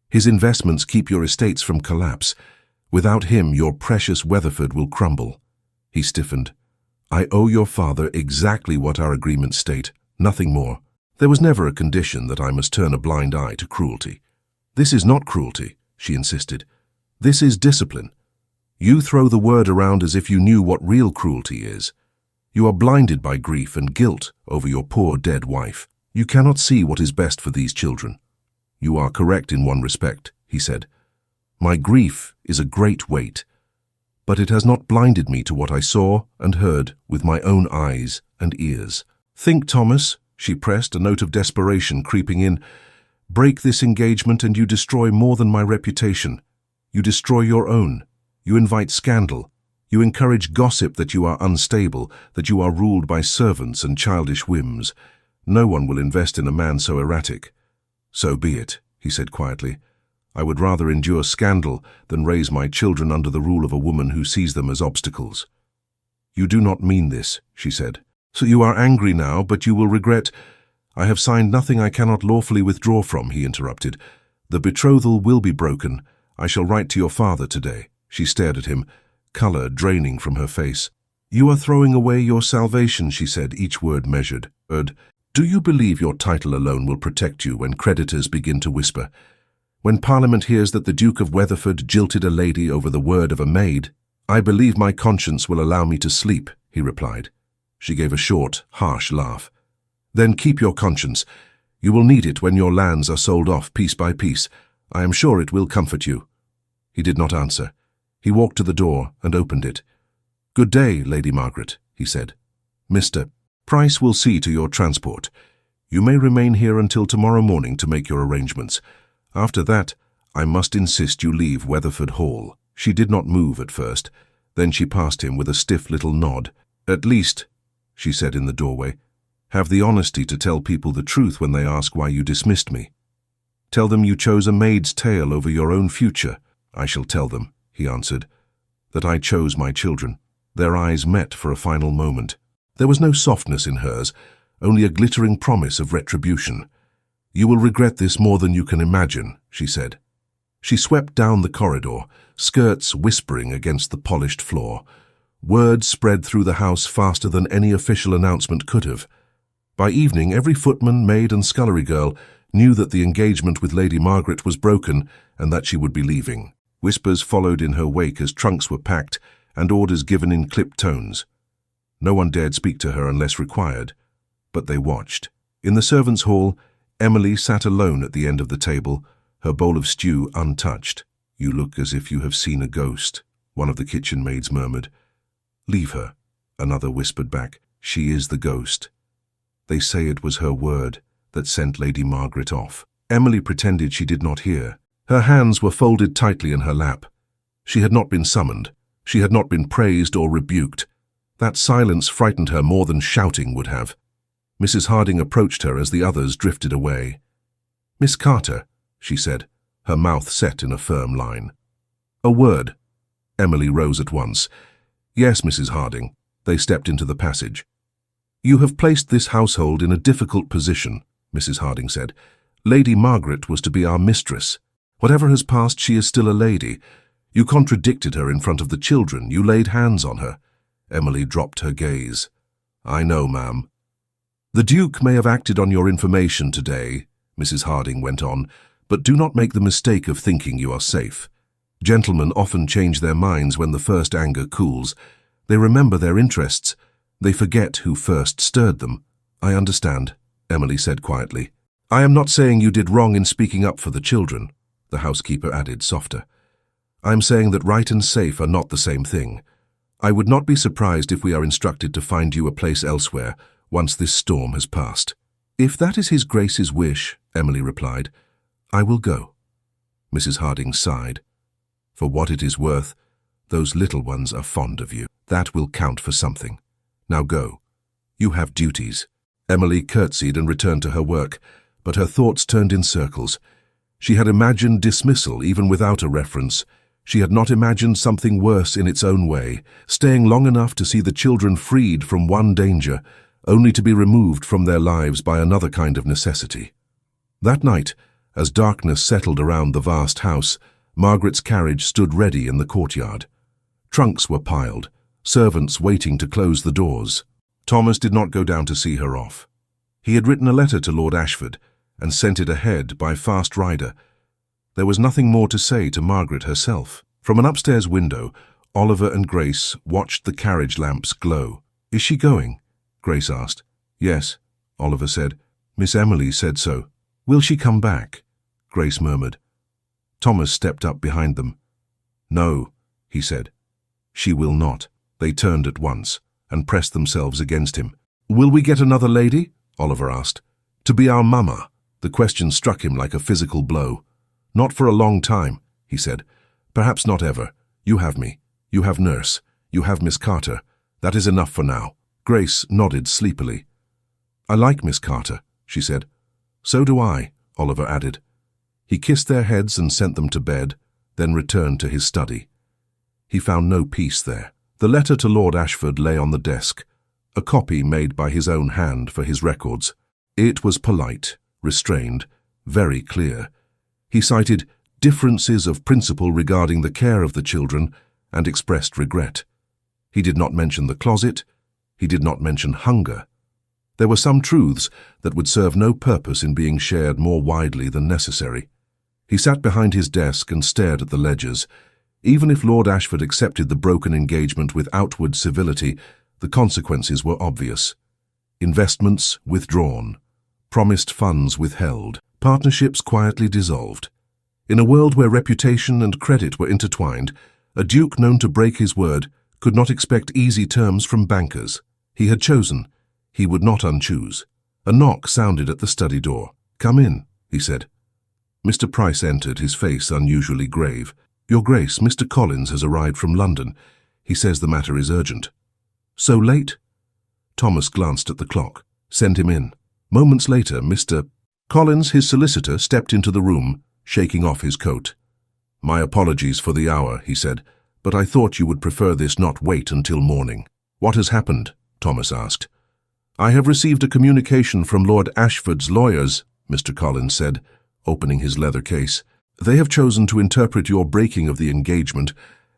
His investments keep your estates from collapse. Without him, your precious Weatherford will crumble. He stiffened. I owe your father exactly what our agreements state, nothing more. There was never a condition that I must turn a blind eye to cruelty. This is not cruelty, she insisted. This is discipline. You throw the word around as if you knew what real cruelty is. You are blinded by grief and guilt over your poor dead wife. You cannot see what is best for these children. You are correct in one respect, he said. My grief is a great weight, but it has not blinded me to what I saw and heard with my own eyes and ears. Think, Thomas, she pressed, a note of desperation creeping in. Break this engagement and you destroy more than my reputation. You destroy your own. You invite scandal. You encourage gossip that you are unstable, that you are ruled by servants and childish whims. No one will invest in a man so erratic. So be it, he said quietly. I would rather endure scandal than raise my children under the rule of a woman who sees them as obstacles. You do not mean this, she said. So you are angry now, but you will regret— I have signed nothing I cannot lawfully withdraw from, he interrupted. The betrothal will be broken. I shall write to your father today. She stared at him, colour draining from her face. You are throwing away your salvation, she said, each word measured. Do you believe your title alone will protect you when creditors begin to whisper? When Parliament hears that the Duke of Weatherford jilted a lady over the word of a maid? I believe my conscience will allow me to sleep, he replied. She gave a short, harsh laugh. Then keep your conscience. You will need it when your lands are sold off piece by piece. I am sure it will comfort you. He did not answer. He walked to the door and opened it. Good day, Lady Margaret, he said. Mr. Price will see to your transport. You may remain here until tomorrow morning to make your arrangements. After that, I must insist you leave Weatherford Hall. She did not move at first. Then she passed him with a stiff little nod. At least, she said in the doorway, have the honesty to tell people the truth when they ask why you dismissed me. Tell them you chose a maid's tale over your own future. I shall tell them, he answered, that I chose my children. Their eyes met for a final moment. There was no softness in hers, only a glittering promise of retribution. You will regret this more than you can imagine, she said. She swept down the corridor, skirts whispering against the polished floor. Word spread through the house faster than any official announcement could have. By evening, every footman, maid and scullery girl knew that the engagement with Lady Margaret was broken and that she would be leaving. Whispers followed in her wake as trunks were packed and orders given in clipped tones. No one dared speak to her unless required, but they watched. In the servants' hall, Emily sat alone at the end of the table, her bowl of stew untouched. You look as if you have seen a ghost, one of the kitchen maids murmured. Leave her, another whispered back. She is the ghost. They say it was her word that sent Lady Margaret off. Emily pretended she did not hear. Her hands were folded tightly in her lap. She had not been summoned. She had not been praised or rebuked. That silence frightened her more than shouting would have. Mrs. Harding approached her as the others drifted away. Miss Carter, she said, her mouth set in a firm line. A word. Emily rose at once. Yes, Mrs. Harding. They stepped into the passage. You have placed this household in a difficult position, Mrs. Harding said. Lady Margaret was to be our mistress. Whatever has passed, she is still a lady. You contradicted her in front of the children. You laid hands on her. Emily dropped her gaze. I know, ma'am. The Duke may have acted on your information today, Mrs. Harding went on, but do not make the mistake of thinking you are safe. Gentlemen often change their minds when the first anger cools. They remember their interests. They forget who first stirred them. I understand, Emily said quietly. I am not saying you did wrong in speaking up for the children, the housekeeper added softer. I am saying that right and safe are not the same thing. I would not be surprised if we are instructed to find you a place elsewhere, once this storm has passed. If that is his Grace's wish, Emily replied, I will go. Mrs. Harding sighed. For what it is worth, those little ones are fond of you. That will count for something. Now go. You have duties. Emily curtsied and returned to her work, but her thoughts turned in circles. She had imagined dismissal even without a reference. She had not imagined something worse in its own way, staying long enough to see the children freed from one danger, only to be removed from their lives by another kind of necessity. That night, as darkness settled around the vast house, Margaret's carriage stood ready in the courtyard. Trunks were piled, servants waiting to close the doors. Thomas did not go down to see her off. He had written a letter to Lord Ashford and sent it ahead by fast rider. There was nothing more to say to Margaret herself. From an upstairs window, Oliver and Grace watched the carriage lamps glow. Is she going? Grace asked. Yes, Oliver said. Miss Emily said so. Will she come back? Grace murmured. Thomas stepped up behind them. No, he said. She will not. They turned at once and pressed themselves against him. Will we get another lady? Oliver asked. To be our mamma. The question struck him like a physical blow. Not for a long time, he said. Perhaps not ever. You have me. You have nurse. You have Miss Carter. That is enough for now. Grace nodded sleepily. I like Miss Carter, she said. So do I, Oliver added. He kissed their heads and sent them to bed, then returned to his study. He found no peace there. The letter to Lord Ashford lay on the desk, a copy made by his own hand for his records. It was polite, restrained, very clear. He cited differences of principle regarding the care of the children and expressed regret. He did not mention the closet. He did not mention hunger. There were some truths that would serve no purpose in being shared more widely than necessary. He sat behind his desk and stared at the ledgers. Even if Lord Ashford accepted the broken engagement with outward civility, the consequences were obvious. Investments withdrawn. Promised funds withheld. Partnerships quietly dissolved. In a world where reputation and credit were intertwined, a duke known to break his word could not expect easy terms from bankers. He had chosen. He would not unchoose. A knock sounded at the study door. Come in, he said. Mr. Price entered, his face unusually grave. Your Grace, Mr. Collins has arrived from London. He says the matter is urgent. So late? Thomas glanced at the clock. Send him in. Moments later, Mr. Collins, his solicitor, stepped into the room, shaking off his coat. My apologies for the hour, he said, but I thought you would prefer this not wait until morning. What has happened? Thomas asked. I have received a communication from Lord Ashford's lawyers, Mr. Collins said, opening his leather case. They have chosen to interpret your breaking of the engagement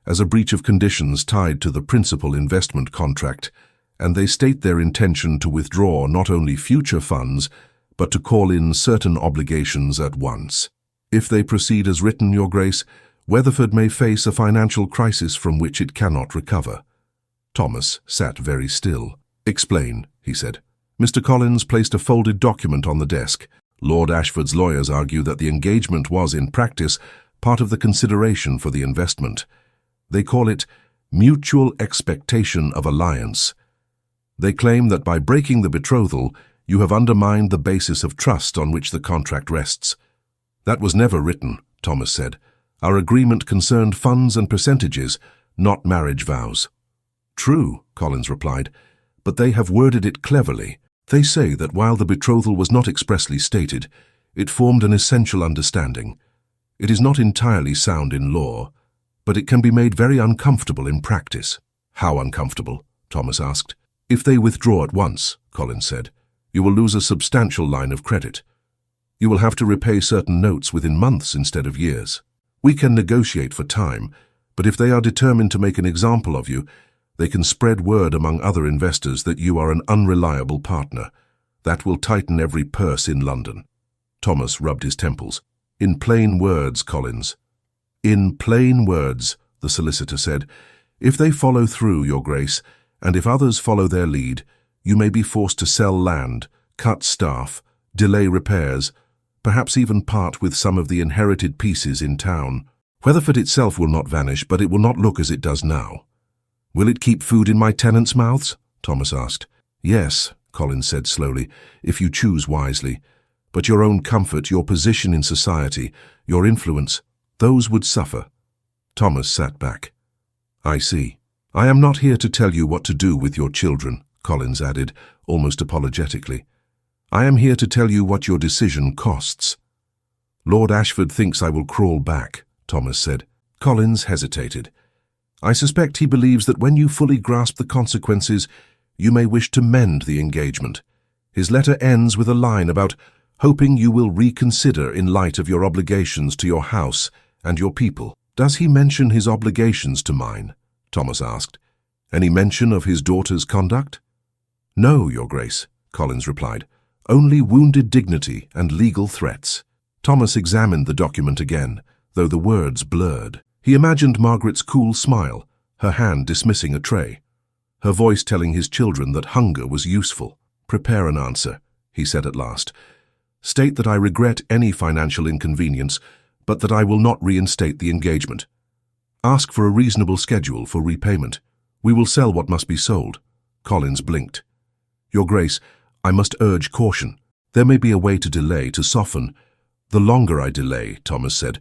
as a breach of conditions tied to the principal investment contract, and they state their intention to withdraw not only future funds, but to call in certain obligations at once. If they proceed as written, Your Grace, Weatherford may face a financial crisis from which it cannot recover. Thomas sat very still. Explain, he said. Mr. Collins placed a folded document on the desk. Lord Ashford's lawyers argue that the engagement was, in practice, part of the consideration for the investment. They call it mutual expectation of alliance. They claim that by breaking the betrothal, you have undermined the basis of trust on which the contract rests. That was never written, Thomas said. Our agreement concerned funds and percentages, not marriage vows. True, Collins replied, but they have worded it cleverly. They say that while the betrothal was not expressly stated, it formed an essential understanding. It is not entirely sound in law, but it can be made very uncomfortable in practice. How uncomfortable? Thomas asked. If they withdraw at once, Collins said, you will lose a substantial line of credit. You will have to repay certain notes within months instead of years. We can negotiate for time, but if they are determined to make an example of you, they can spread word among other investors that you are an unreliable partner. That will tighten every purse in London. Thomas rubbed his temples. In plain words, Collins. In plain words, the solicitor said, if they follow through, Your Grace, and if others follow their lead, you may be forced to sell land, cut staff, delay repairs, perhaps even part with some of the inherited pieces in town. Weatherford itself will not vanish, but it will not look as it does now. Will it keep food in my tenants' mouths? Thomas asked. Yes, Collins said slowly, if you choose wisely. But your own comfort, your position in society, your influence, those would suffer. Thomas sat back. I see. I am not here to tell you what to do with your children, Collins added, almost apologetically. I am here to tell you what your decision costs. Lord Ashford thinks I will crawl back, Thomas said. Collins hesitated. I suspect he believes that when you fully grasp the consequences, you may wish to mend the engagement. His letter ends with a line about hoping you will reconsider in light of your obligations to your house and your people. Does he mention his obligations to mine? Thomas asked. Any mention of his daughter's conduct? No, Your Grace, Collins replied. Only wounded dignity and legal threats. Thomas examined the document again, though the words blurred. He imagined Margaret's cool smile, her hand dismissing a tray, her voice telling his children that hunger was useful. Prepare an answer, he said at last. State that I regret any financial inconvenience, but that I will not reinstate the engagement. Ask for a reasonable schedule for repayment. We will sell what must be sold. Collins blinked. Your Grace, I must urge caution. There may be a way to delay, to soften. The longer I delay, Thomas said,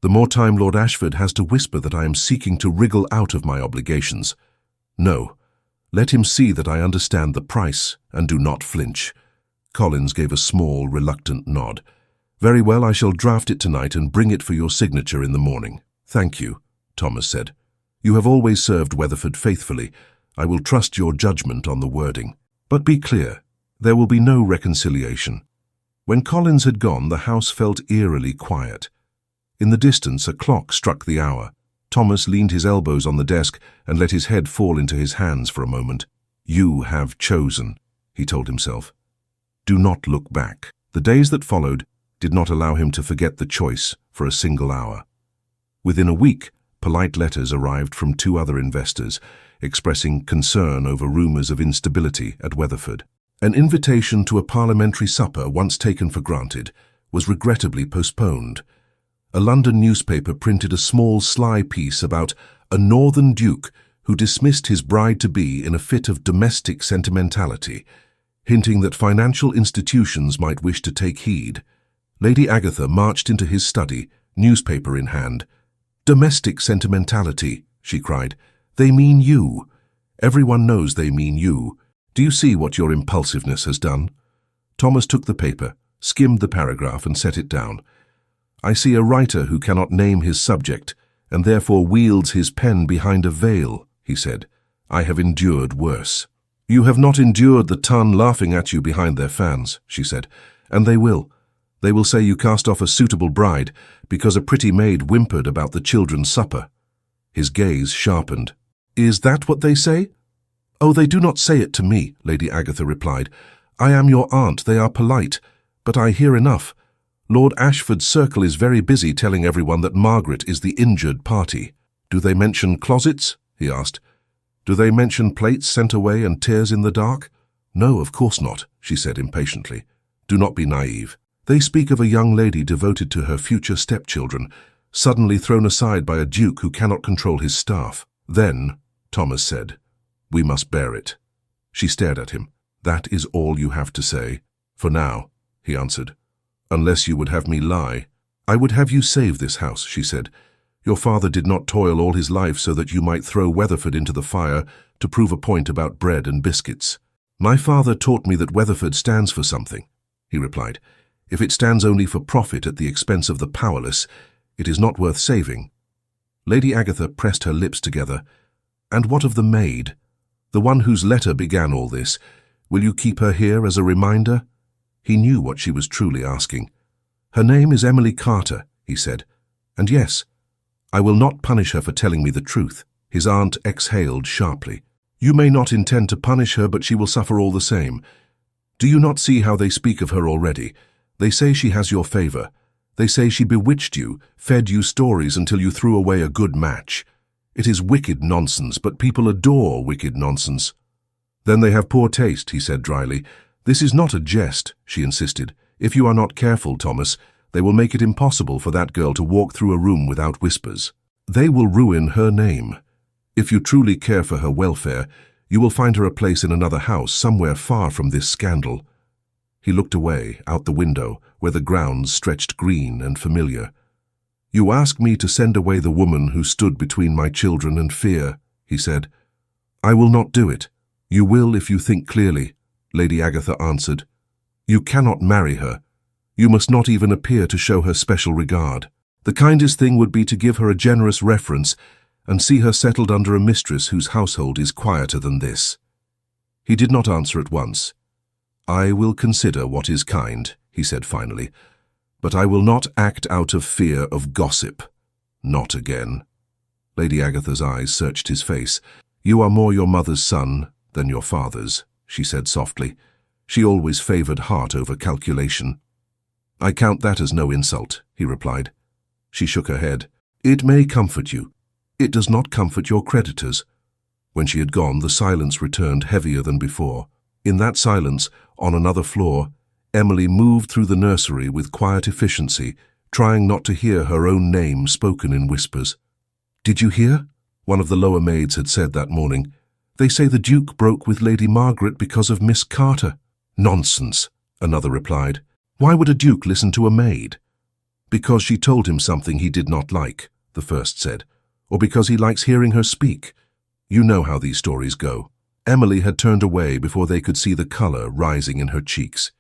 the more time Lord Ashford has to whisper that I am seeking to wriggle out of my obligations. No, let him see that I understand the price and do not flinch. Collins gave a small, reluctant nod. Very well, I shall draft it tonight and bring it for your signature in the morning. Thank you, Thomas said. You have always served Weatherford faithfully. I will trust your judgment on the wording. But be clear, there will be no reconciliation. When Collins had gone, the house felt eerily quiet. In the distance, a clock struck the hour. Thomas leaned his elbows on the desk and let his head fall into his hands for a moment. You have chosen, he told himself. Do not look back. The days that followed did not allow him to forget the choice for a single hour. Within a week, polite letters arrived from 2 other investors, expressing concern over rumours of instability at Weatherford. An invitation to a parliamentary supper, once taken for granted, was regrettably postponed. A London newspaper printed a small, sly piece about a northern duke who dismissed his bride-to-be in a fit of domestic sentimentality, hinting that financial institutions might wish to take heed. Lady Agatha marched into his study, newspaper in hand. Domestic sentimentality, she cried. They mean you. Everyone knows they mean you. Do you see what your impulsiveness has done? Thomas took the paper, skimmed the paragraph and set it down. I see a writer who cannot name his subject, and therefore wields his pen behind a veil, he said. I have endured worse. You have not endured the ton laughing at you behind their fans, she said, and they will. They will say you cast off a suitable bride because a pretty maid whimpered about the children's supper. His gaze sharpened. Is that what they say? Oh, they do not say it to me, Lady Agatha replied. I am your aunt, they are polite, but I hear enough. Lord Ashford's circle is very busy telling everyone that Margaret is the injured party. Do they mention closets? He asked. Do they mention plates sent away and tears in the dark? No, of course not, she said impatiently. Do not be naive. They speak of a young lady devoted to her future stepchildren, suddenly thrown aside by a duke who cannot control his staff. Then, Thomas said, we must bear it. She stared at him. That is all you have to say. For now, he answered. Unless you would have me lie. I would have you save this house, she said. Your father did not toil all his life so that you might throw Weatherford into the fire to prove a point about bread and biscuits. My father taught me that Weatherford stands for something, he replied. If it stands only for profit at the expense of the powerless, it is not worth saving. Lady Agatha pressed her lips together. And what of the maid? The one whose letter began all this. Will you keep her here as a reminder? He knew what she was truly asking. Her name is Emily Carter, he said. And yes, I will not punish her for telling me the truth. His aunt exhaled sharply. You may not intend to punish her, but she will suffer all the same. Do you not see how they speak of her already? They say she has your favor. They say she bewitched you, fed you stories until you threw away a good match. It is wicked nonsense, but people adore wicked nonsense. Then they have poor taste, he said dryly. This is not a jest, she insisted. If you are not careful, Thomas, they will make it impossible for that girl to walk through a room without whispers. They will ruin her name. If you truly care for her welfare, You will find her a place in another house, somewhere far from this scandal." He looked away, out the window, where the grounds stretched green and familiar. "You ask me to send away the woman who stood between my children and fear," he said. "I will not do it." "You will if you think clearly," Lady Agatha answered. "You cannot marry her. You must not even appear to show her special regard. The kindest thing would be to give her a generous reference and see her settled under a mistress whose household is quieter than this." He did not answer at once. "I will consider what is kind," he said finally, "but I will not act out of fear of gossip. Not again." Lady Agatha's eyes searched his face. "You are more your mother's son than your father's," she said softly. She always favored heart over calculation. "I count that as no insult," he replied. She shook her head. "It may comfort you. It does not comfort your creditors." When she had gone, the silence returned heavier than before. In that silence, on another floor, Emily moved through the nursery with quiet efficiency, trying not to hear her own name spoken in whispers. "Did you hear?" one of the lower maids had said that morning. "They say the Duke broke with Lady Margaret because of Miss Carter." "Nonsense," another replied. "Why would a duke listen to a maid?" "Because she told him something he did not like," the first said. "Or because he likes hearing her speak. You know how these stories go." Emily had turned away before they could see the colour rising in her cheeks.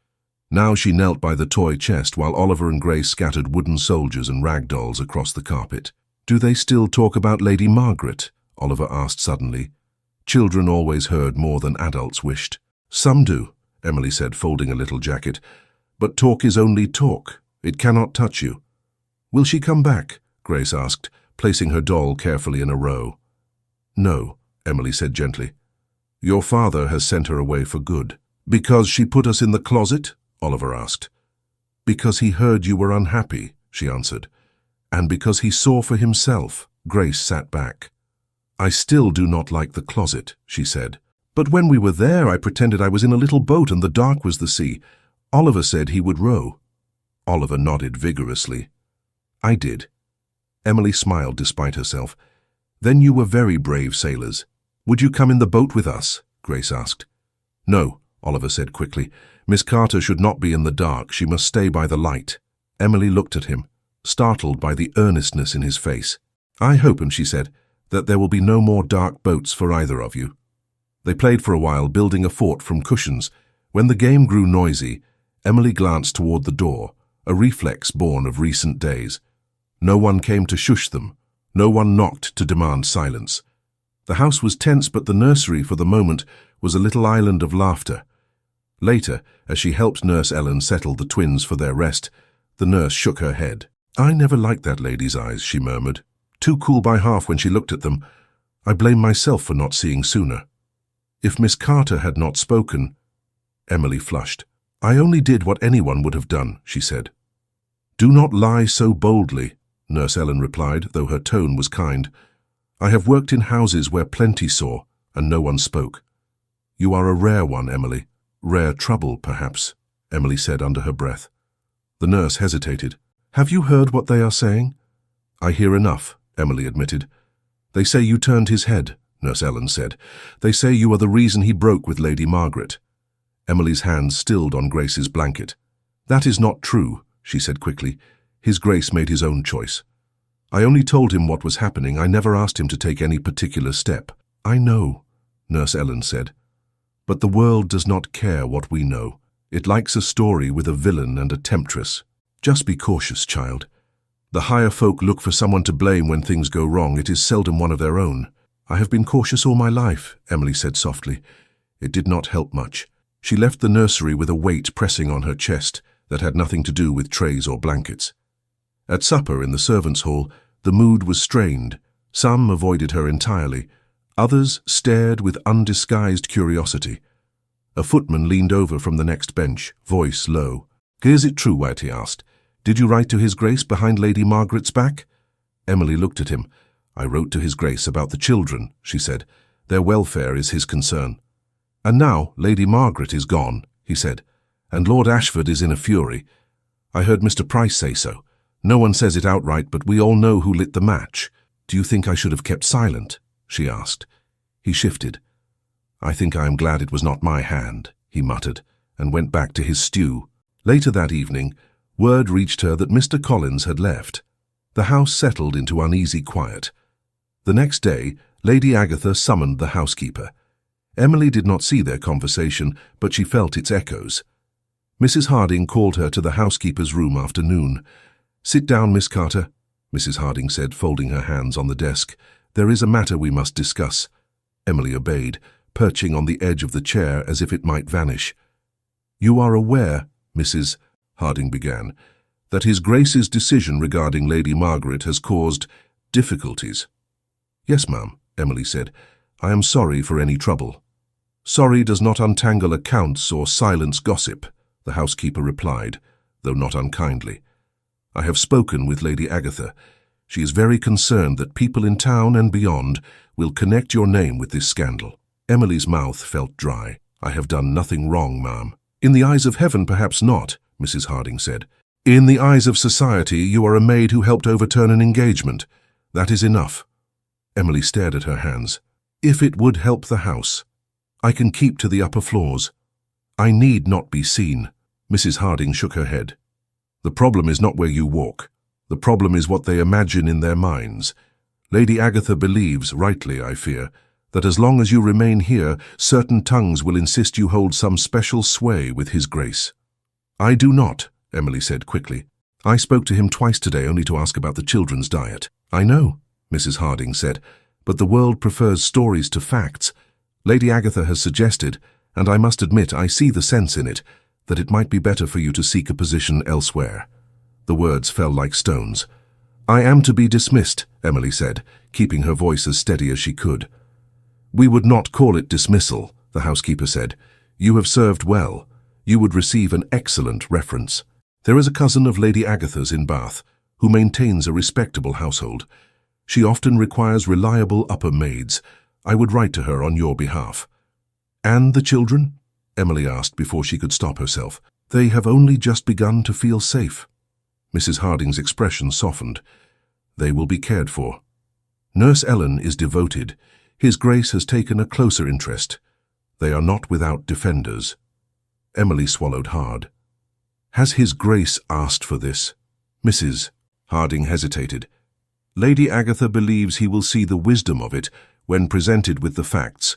Now she knelt by the toy chest while Oliver and Grace scattered wooden soldiers and rag dolls across the carpet. "Do they still talk about Lady Margaret?" Oliver asked suddenly. Children always heard more than adults wished. "Some do," Emily said, folding a little jacket. "But talk is only talk. It cannot touch you." "Will she come back?" Grace asked, placing her doll carefully in a row. "No," Emily said gently. "Your father has sent her away for good." "Because she put us in the closet?" Oliver asked. "Because he heard you were unhappy," she answered. "And because he saw for himself." Grace sat back. "I still do not like the closet," she said. "But when we were there, I pretended I was in a little boat and the dark was the sea. Oliver said he would row." Oliver nodded vigorously. "I did." Emily smiled despite herself. "Then you were very brave sailors. Would you come in the boat with us?" Grace asked. "No," Oliver said quickly. "Miss Carter should not be in the dark. She must stay by the light." Emily looked at him, startled by the earnestness in his face. "I hope," she said, "that there will be no more dark boats for either of you." They played for a while, building a fort from cushions. When the game grew noisy, Emily glanced toward the door, a reflex born of recent days. No one came to shush them. No one knocked to demand silence. The house was tense, but the nursery, for the moment, was a little island of laughter. Later, as she helped Nurse Ellen settle the twins for their rest, the nurse shook her head. "I never liked that lady's eyes," she murmured. "Too cool by half when she looked at them. I blame myself for not seeing sooner." "If Miss Carter had not spoken—" Emily flushed. "I only did what anyone would have done," she said. "Do not lie so boldly," Nurse Ellen replied, though her tone was kind. "I have worked in houses where plenty saw, and no one spoke. You are a rare one, Emily. Rare trouble, perhaps," Emily said under her breath. The nurse hesitated. "Have you heard what they are saying?" "I hear enough," Emily admitted. "They say you turned his head," Nurse Ellen said. "They say you are the reason he broke with Lady Margaret." Emily's hands stilled on Grace's blanket. "That is not true," she said quickly. "His Grace made his own choice. I only told him what was happening. I never asked him to take any particular step." "I know," Nurse Ellen said. "But the world does not care what we know. It likes a story with a villain and a temptress. Just be cautious, child. The higher folk look for someone to blame when things go wrong. It is seldom one of their own." "I have been cautious all my life," Emily said softly. It did not help much. She left the nursery with a weight pressing on her chest that had nothing to do with trays or blankets. At supper in the servants' hall, the mood was strained. Some avoided her entirely. Others stared with undisguised curiosity. A footman leaned over from the next bench, voice low. "Is it true, White?" he asked. "Did you write to His Grace behind Lady Margaret's back?" Emily looked at him. "I wrote to His Grace about the children," she said. "Their welfare is his concern." "And now Lady Margaret is gone," he said, "and Lord Ashford is in a fury. I heard Mr. Price say so. No one says it outright, but we all know who lit the match. Do you think I should have kept silent?" she asked. He shifted. "I think I am glad it was not my hand," he muttered, and went back to his stew. Later that evening, word reached her that Mr. Collins had left. The house settled into uneasy quiet. The next day, Lady Agatha summoned the housekeeper. Emily did not see their conversation, but she felt its echoes. Mrs. Harding called her to the housekeeper's room after noon. "Sit down, Miss Carter," Mrs. Harding said, folding her hands on the desk. "There is a matter we must discuss." Emily obeyed, perching on the edge of the chair as if it might vanish. "You are aware," Mrs. Harding began, "that His Grace's decision regarding Lady Margaret has caused difficulties." "Yes, ma'am," Emily said. "I am sorry for any trouble." "Sorry does not untangle accounts or silence gossip," the housekeeper replied, though not unkindly. "I have spoken with Lady Agatha. She is very concerned that people in town and beyond will connect your name with this scandal." Emily's mouth felt dry. "I have done nothing wrong, ma'am." "In the eyes of heaven, perhaps not," Mrs. Harding said. "In the eyes of society, you are a maid who helped overturn an engagement. That is enough." Emily stared at her hands. "If it would help the house, I can keep to the upper floors. I need not be seen." Mrs. Harding shook her head. "The problem is not where you walk. The problem is what they imagine in their minds. Lady Agatha believes, rightly I fear, that as long as you remain here, certain tongues will insist you hold some special sway with His Grace." "I do not," Emily said quickly. "I spoke to him twice today only to ask about the children's diet." "I know," Mrs. Harding said, "but the world prefers stories to facts. Lady Agatha has suggested, and I must admit I see the sense in it, that it might be better for you to seek a position elsewhere." The words fell like stones. "I am to be dismissed," Emily said, keeping her voice as steady as she could. "We would not call it dismissal," the housekeeper said. "You have served well. You would receive an excellent reference. There is a cousin of Lady Agatha's in Bath, who maintains a respectable household. She often requires reliable upper maids. I would write to her on your behalf." "And the children?" Emily asked before she could stop herself. "They have only just begun to feel safe." Mrs. Harding's expression softened. "They will be cared for. Nurse Ellen is devoted. His Grace has taken a closer interest. They are not without defenders." Emily swallowed hard. "Has His Grace asked for this?" Mrs. Harding hesitated. "Lady Agatha believes he will see the wisdom of it when presented with the facts.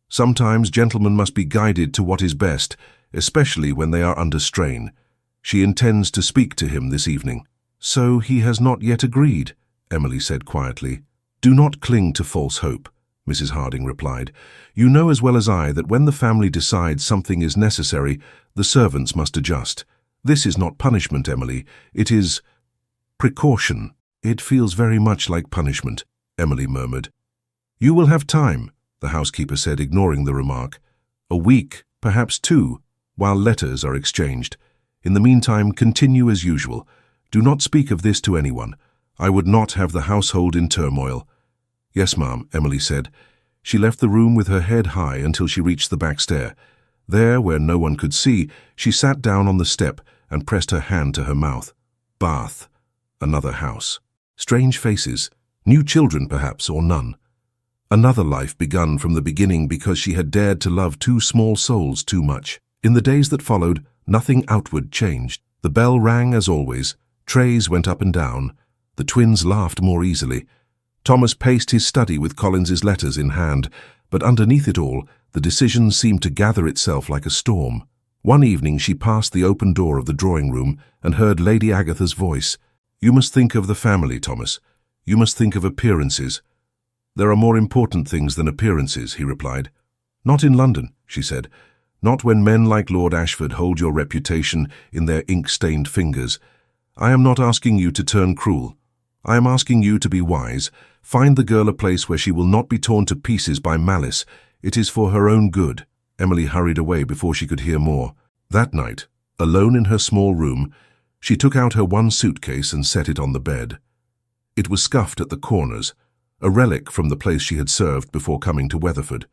Sometimes gentlemen must be guided to what is best, especially when they are under strain. She intends to speak to him this evening." "So he has not yet agreed," Emily said quietly. "Do not cling to false hope," Mrs. Harding replied. "You know as well as I that when the family decides something is necessary, the servants must adjust. This is not punishment, Emily. It is precaution." "It feels very much like punishment," Emily murmured. "You will have time," the housekeeper said, ignoring the remark. "A week, perhaps 2, while letters are exchanged. In the meantime, continue as usual. Do not speak of this to anyone. I would not have the household in turmoil." "Yes, ma'am," Emily said. She left the room with her head high until she reached the back stair. There, where no one could see, she sat down on the step and pressed her hand to her mouth. Bath. Another house. Strange faces. New children, perhaps, or none. Another life begun from the beginning because she had dared to love 2 small souls too much. In the days that followed, nothing outward changed. The bell rang as always. Trays went up and down. The twins laughed more easily. Thomas paced his study with Collins's letters in hand, but underneath it all, the decision seemed to gather itself like a storm. One evening she passed the open door of the drawing-room and heard Lady Agatha's voice. "You must think of the family, Thomas. You must think of appearances." "There are more important things than appearances," he replied. "Not in London," she said. "Not when men like Lord Ashford hold your reputation in their ink-stained fingers. I am not asking you to turn cruel. I am asking you to be wise. Find the girl a place where she will not be torn to pieces by malice. It is for her own good." Emily hurried away before she could hear more. That night, alone in her small room, she took out her one suitcase and set it on the bed. It was scuffed at the corners, a relic from the place she had served before coming to Weatherford.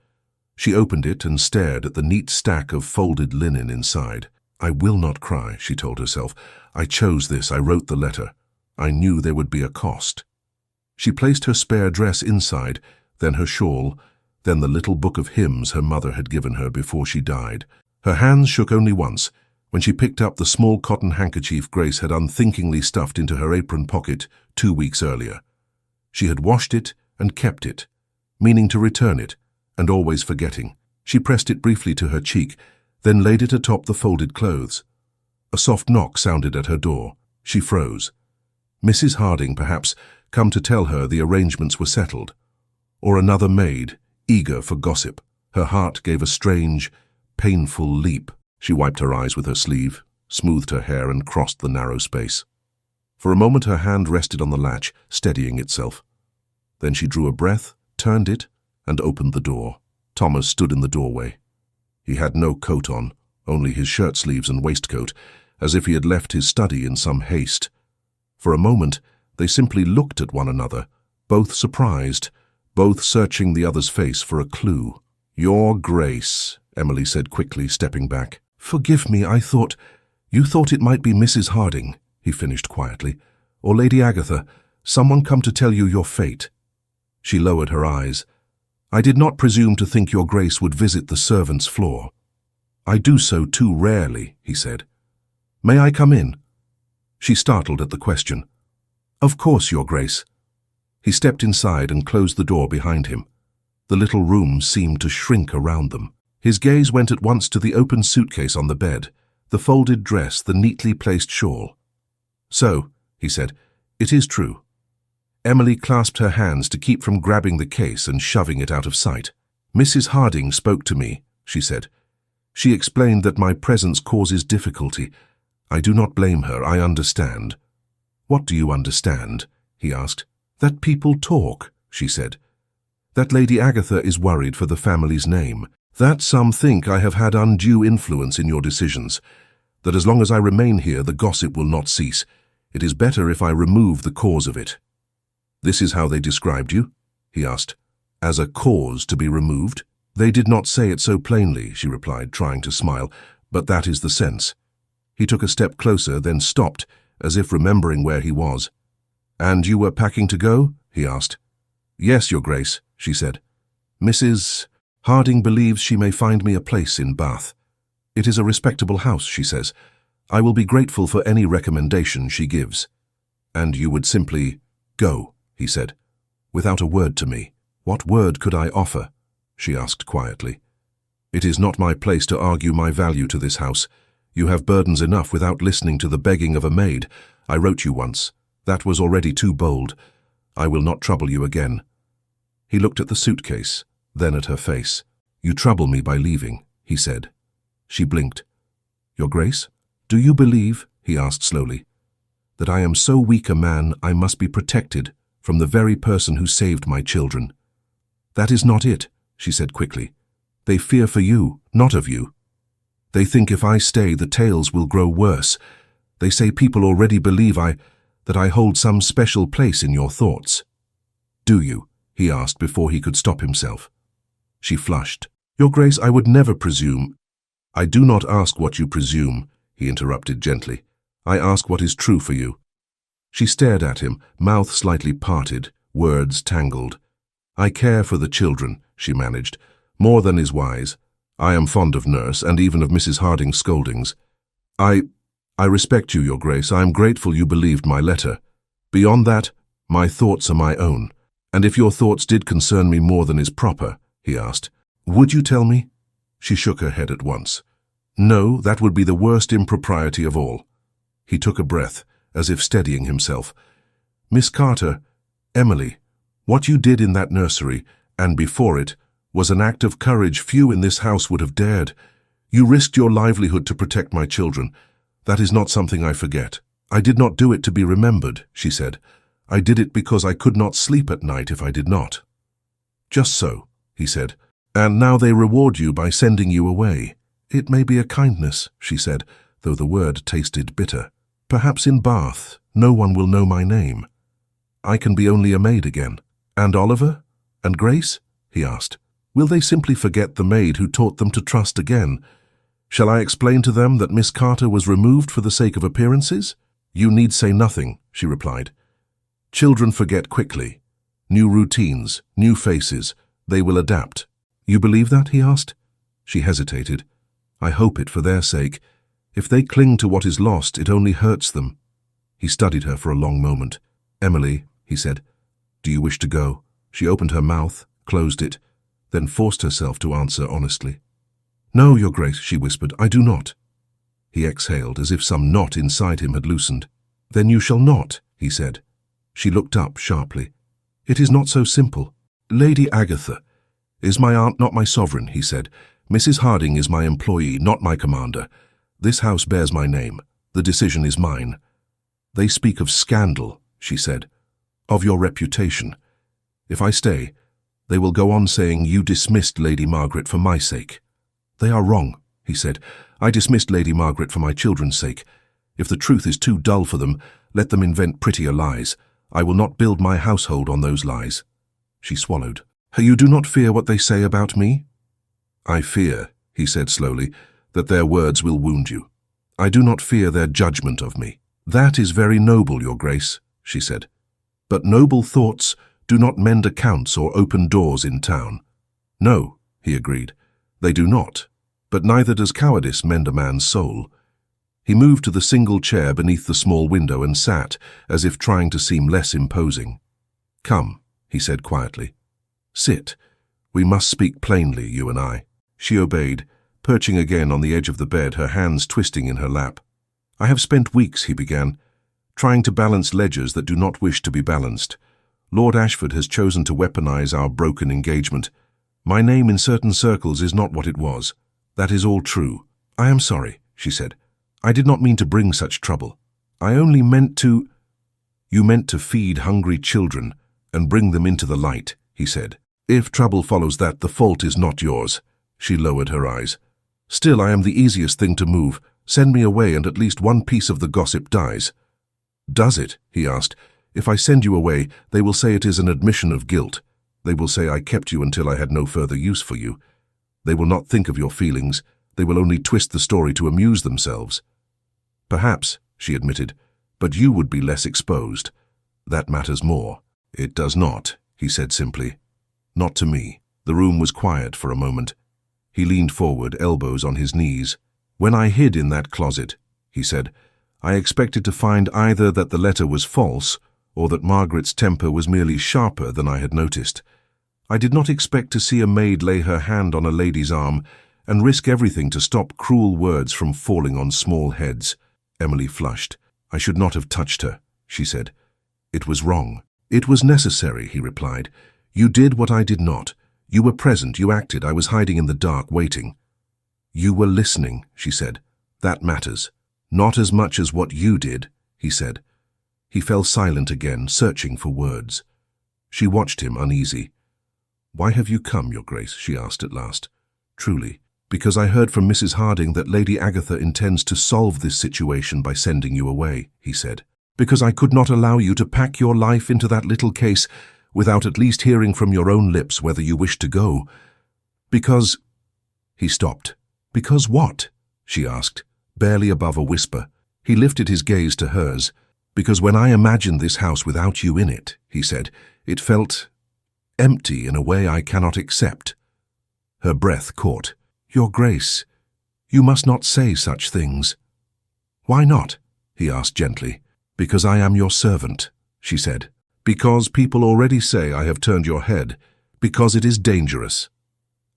She opened it and stared at the neat stack of folded linen inside. "I will not cry," she told herself. "I chose this. I wrote the letter. I knew there would be a cost." She placed her spare dress inside, then her shawl, then the little book of hymns her mother had given her before she died. Her hands shook only once, when she picked up the small cotton handkerchief Grace had unthinkingly stuffed into her apron pocket 2 weeks earlier. She had washed it and kept it, meaning to return it, and always forgetting. She pressed it briefly to her cheek, then laid it atop the folded clothes. A soft knock sounded at her door. She froze. Mrs. Harding, perhaps, come to tell her the arrangements were settled. Or another maid, eager for gossip. Her heart gave a strange, painful leap. She wiped her eyes with her sleeve, smoothed her hair, and crossed the narrow space. For a moment her hand rested on the latch, steadying itself. Then she drew a breath, turned it, and opened the door. Thomas stood in the doorway. He had no coat on, only his shirt sleeves and waistcoat, as if he had left his study in some haste. For a moment, they simply looked at one another, both surprised, both searching the other's face for a clue. "Your Grace," Emily said quickly, stepping back. "Forgive me, you thought it might be Mrs. Harding," he finished quietly, "or Lady Agatha, someone come to tell you your fate." She lowered her eyes. "I did not presume to think your Grace would visit the servants' floor." "I do so too rarely," he said. "May I come in?" She startled at the question. "Of course, Your Grace." He stepped inside and closed the door behind him. The little room seemed to shrink around them. His gaze went at once to the open suitcase on the bed, the folded dress, the neatly placed shawl. "So," he said, "it is true." Emily clasped her hands to keep from grabbing the case and shoving it out of sight. "Mrs. Harding spoke to me," she said. "She explained that my presence causes difficulty. I do not blame her, I understand." "What do you understand?" he asked. "That people talk," she said. "That Lady Agatha is worried for the family's name. That some think I have had undue influence in your decisions. That as long as I remain here, the gossip will not cease. It is better if I remove the cause of it." "This is how they described you?" he asked. "As a cause to be removed?" "They did not say it so plainly," she replied, trying to smile, "but that is the sense." He took a step closer, then stopped, as if remembering where he was. "And you were packing to go?" he asked. "Yes, Your Grace," she said. "Mrs. Harding believes she may find me a place in Bath. It is a respectable house, she says. I will be grateful for any recommendation she gives." "And you would simply go," he said, "without a word to me." "What word could I offer?" she asked quietly. "It is not my place to argue my value to this house. You have burdens enough without listening to the begging of a maid. I wrote you once. That was already too bold. I will not trouble you again." He looked at the suitcase, then at her face. "You trouble me by leaving," he said. She blinked. "Your Grace, do you believe," he asked slowly, "that I am so weak a man I must be protected from the very person who saved my children?" "That is not it," she said quickly. "They fear for you, not of you. They think if I stay, the tales will grow worse. They say people already believe that I hold some special place in your thoughts." "Do you?" he asked before he could stop himself. She flushed. "Your Grace, I would never presume." "I do not ask what you presume," he interrupted gently. "I ask what is true for you." She stared at him, mouth slightly parted, words tangled. "I care for the children," she managed, "more than is wise. I am fond of Nurse, and even of Mrs. Harding's scoldings. I respect you, Your Grace. I am grateful you believed my letter. Beyond that, my thoughts are my own. And if your thoughts did concern me more than is proper," he asked, "would you tell me?" She shook her head at once. "No, that would be the worst impropriety of all." He took a breath, as if steadying himself. "Miss Carter, Emily, what you did in that nursery, and before it, was an act of courage few in this house would have dared. You risked your livelihood to protect my children. That is not something I forget." "I did not do it to be remembered," she said. "I did it because I could not sleep at night if I did not." "Just so," he said. "And now they reward you by sending you away." "It may be a kindness," she said, though the word tasted bitter. "Perhaps in Bath no one will know my name. I can be only a maid again." "And Oliver? And Grace?" he asked. "Will they simply forget the maid who taught them to trust again? Shall I explain to them that Miss Carter was removed for the sake of appearances?" "You need say nothing," she replied. "Children forget quickly. New routines, new faces, they will adapt. You believe that? He asked. She hesitated. I hope it for their sake. If they cling to what is lost, it only hurts them. He studied her for a long moment. Emily, he said, do you wish to go? She opened her mouth, closed it, then forced herself to answer honestly. No, Your Grace, she whispered, I do not. He exhaled as if some knot inside him had loosened. Then you shall not, he said. She looked up sharply. It is not so simple. Lady Agatha, is my aunt not my sovereign, he said. Mrs. Harding is my employee, not my commander. This house bears my name. The decision is mine. They speak of scandal, she said, of your reputation. If I stay, they will go on saying you dismissed Lady Margaret for my sake. They are wrong, he said. I dismissed Lady Margaret for my children's sake. If the truth is too dull for them, let them invent prettier lies. I will not build my household on those lies. She swallowed. You do not fear what they say about me? I fear, he said slowly, that their words will wound you. I do not fear their judgment of me. That is very noble, Your Grace, she said. But noble thoughts do not mend accounts or open doors in town. No, he agreed, they do not. But neither does cowardice mend a man's soul. He moved to the single chair beneath the small window and sat, as if trying to seem less imposing. Come, he said quietly. Sit. We must speak plainly, you and I. She obeyed, perching again on the edge of the bed, her hands twisting in her lap. I have spent weeks, he began, trying to balance ledgers that do not wish to be balanced. Lord Ashford has chosen to weaponize our broken engagement. My name in certain circles is not what it was. That is all true. I am sorry, she said. I did not mean to bring such trouble. I only meant to— You meant to feed hungry children and bring them into the light, he said. If trouble follows that, the fault is not yours. She lowered her eyes. Still, I am the easiest thing to move. Send me away and at least one piece of the gossip dies. Does it? He asked. If I send you away, they will say it is an admission of guilt. They will say I kept you until I had no further use for you. They will not think of your feelings. They will only twist the story to amuse themselves. Perhaps, she admitted, but you would be less exposed. That matters more. It does not, he said simply. Not to me. The room was quiet for a moment. He leaned forward, elbows on his knees. When I hid in that closet, he said, I expected to find either that the letter was false or that Margaret's temper was merely sharper than I had noticed. I did not expect to see a maid lay her hand on a lady's arm and risk everything to stop cruel words from falling on small heads. Emily flushed. I should not have touched her, she said. It was wrong. It was necessary, he replied. You did what I did not. You were present, you acted. I was hiding in the dark, waiting. You were listening, she said. That matters. Not as much as what you did, he said. He fell silent again, searching for words. She watched him, uneasy. Why have you come, Your Grace? She asked at last. Truly, because I heard from Mrs. Harding that Lady Agatha intends to solve this situation by sending you away, he said. Because I could not allow you to pack your life into that little case without at least hearing from your own lips whether you wished to go. Because— He stopped. Because what? She asked, barely above a whisper. He lifted his gaze to hers. Because when I imagined this house without you in it, he said, it felt empty in a way I cannot accept. Her breath caught. Your Grace, you must not say such things. Why not? He asked gently. Because I am your servant, she said. Because people already say I have turned your head. Because it is dangerous.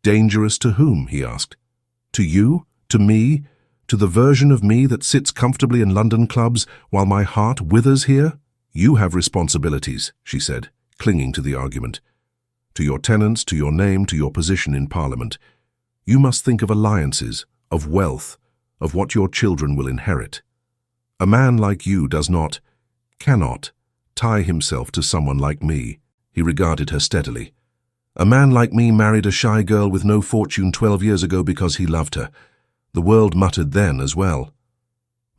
Dangerous to whom? He asked. To you? To me? To the version of me that sits comfortably in London clubs while my heart withers here? You have responsibilities, she said, clinging to the argument. To your tenants, to your name, to your position in Parliament. You must think of alliances, of wealth, of what your children will inherit. A man like you does not, cannot, tie himself to someone like me. He regarded her steadily. A man like me married a shy girl with no fortune 12 years ago because he loved her. The world muttered then as well.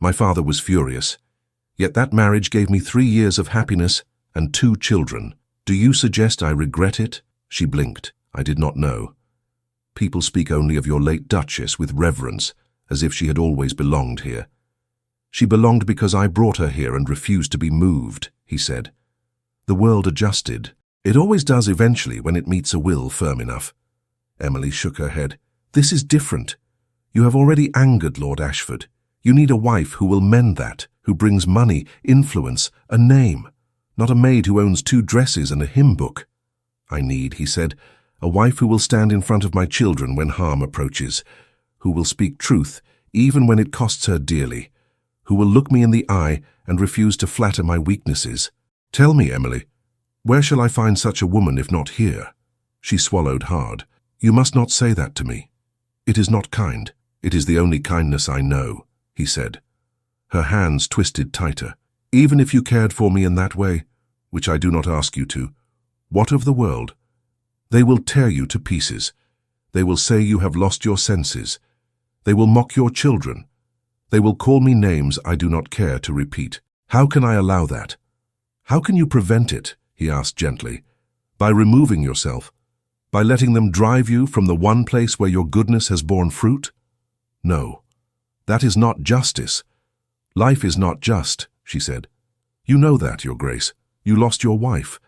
My father was furious. Yet that marriage gave me 3 years of happiness and 2 children. Do you suggest I regret it? She blinked. I did not know. People speak only of your late Duchess with reverence, as if she had always belonged here. She belonged because I brought her here and refused to be moved, he said. The world adjusted. It always does eventually when it meets a will firm enough. Emily shook her head. This is different. You have already angered Lord Ashford. You need a wife who will mend that, who brings money, influence, a name, not a maid who owns 2 dresses and a hymn book. I need, he said, a wife who will stand in front of my children when harm approaches, who will speak truth even when it costs her dearly, who will look me in the eye and refuse to flatter my weaknesses. Tell me, Emily, where shall I find such a woman if not here? She swallowed hard. You must not say that to me. It is not kind. It is the only kindness I know, he said. Her hands twisted tighter. Even if you cared for me in that way, which I do not ask you to, what of the world? They will tear you to pieces. They will say you have lost your senses. They will mock your children. They will call me names I do not care to repeat. How can I allow that? How can you prevent it? He asked gently. By removing yourself? By letting them drive you from the one place where your goodness has borne fruit? No, that is not justice. Life is not just, she said. You know that, Your Grace. You lost your wife.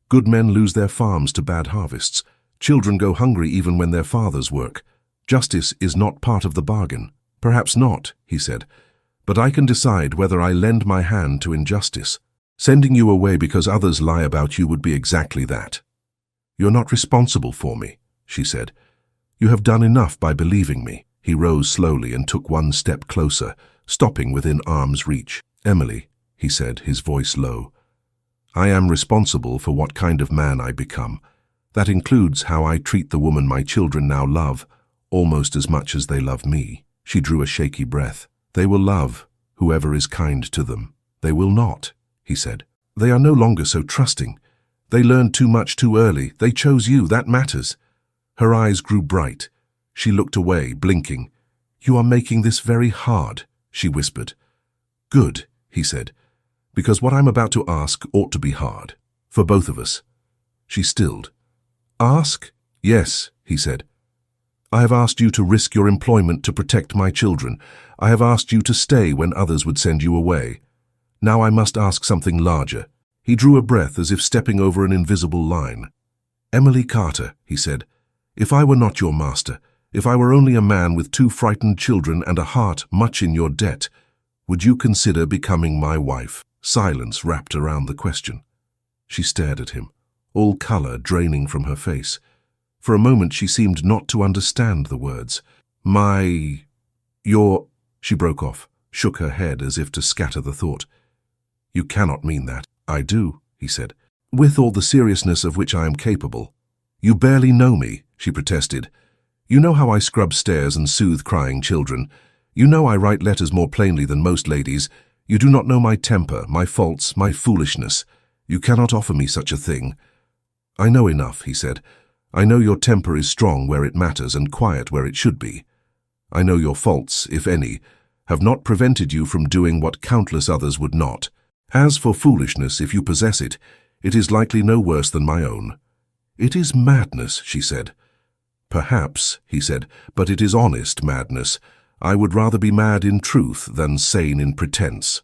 Good men lose their farms to bad harvests. Children go hungry even when their fathers work. Justice is not part of the bargain. Perhaps not, he said, but I can decide whether I lend my hand to injustice. Sending you away because others lie about you would be exactly that. You're not responsible for me, she said. You have done enough by believing me. He rose slowly and took one step closer, stopping within arm's reach. Emily, he said, his voice low, I am responsible for what kind of man I become. That includes how I treat the woman my children now love, almost as much as they love me. She drew a shaky breath. They will love whoever is kind to them. They will not, he said. They are no longer so trusting. They learned too much too early. They chose you. That matters. Her eyes grew bright. She looked away, blinking. You are making this very hard, she whispered. Good, he said, because what I'm about to ask ought to be hard. For both of us. She stilled. Ask? Yes, he said. I have asked you to risk your employment to protect my children. I have asked you to stay when others would send you away. Now I must ask something larger. He drew a breath as if stepping over an invisible line. Emily Carter, he said, if I were not your master, if I were only a man with 2 frightened children and a heart much in your debt, would you consider becoming my wife? Silence wrapped around the question. She stared at him, all color draining from her face. For a moment she seemed not to understand the words. She broke off, shook her head as if to scatter the thought. You cannot mean that. I do, he said, with all the seriousness of which I am capable. You barely know me, she protested. You know how I scrub stairs and soothe crying children. You know I write letters more plainly than most ladies. You do not know my temper, my faults, my foolishness. You cannot offer me such a thing. I know enough, he said. I know your temper is strong where it matters and quiet where it should be. I know your faults, if any, have not prevented you from doing what countless others would not. As for foolishness, if you possess it, it is likely no worse than my own. It is madness, she said. Perhaps, he said, but it is honest madness. I would rather be mad in truth than sane in pretense.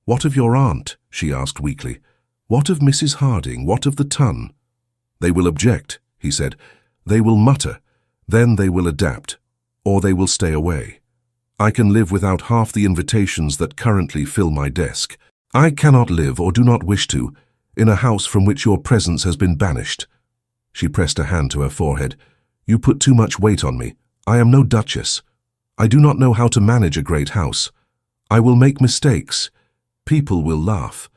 What of your aunt? She asked weakly. What of Mrs. Harding? What of the ton? They will object, he said. They will mutter. Then they will adapt. Or they will stay away. I can live without half the invitations that currently fill my desk. I cannot live, or do not wish to, in a house from which your presence has been banished. She pressed a hand to her forehead. You put too much weight on me. I am no duchess. I do not know how to manage a great house. I will make mistakes. People will laugh.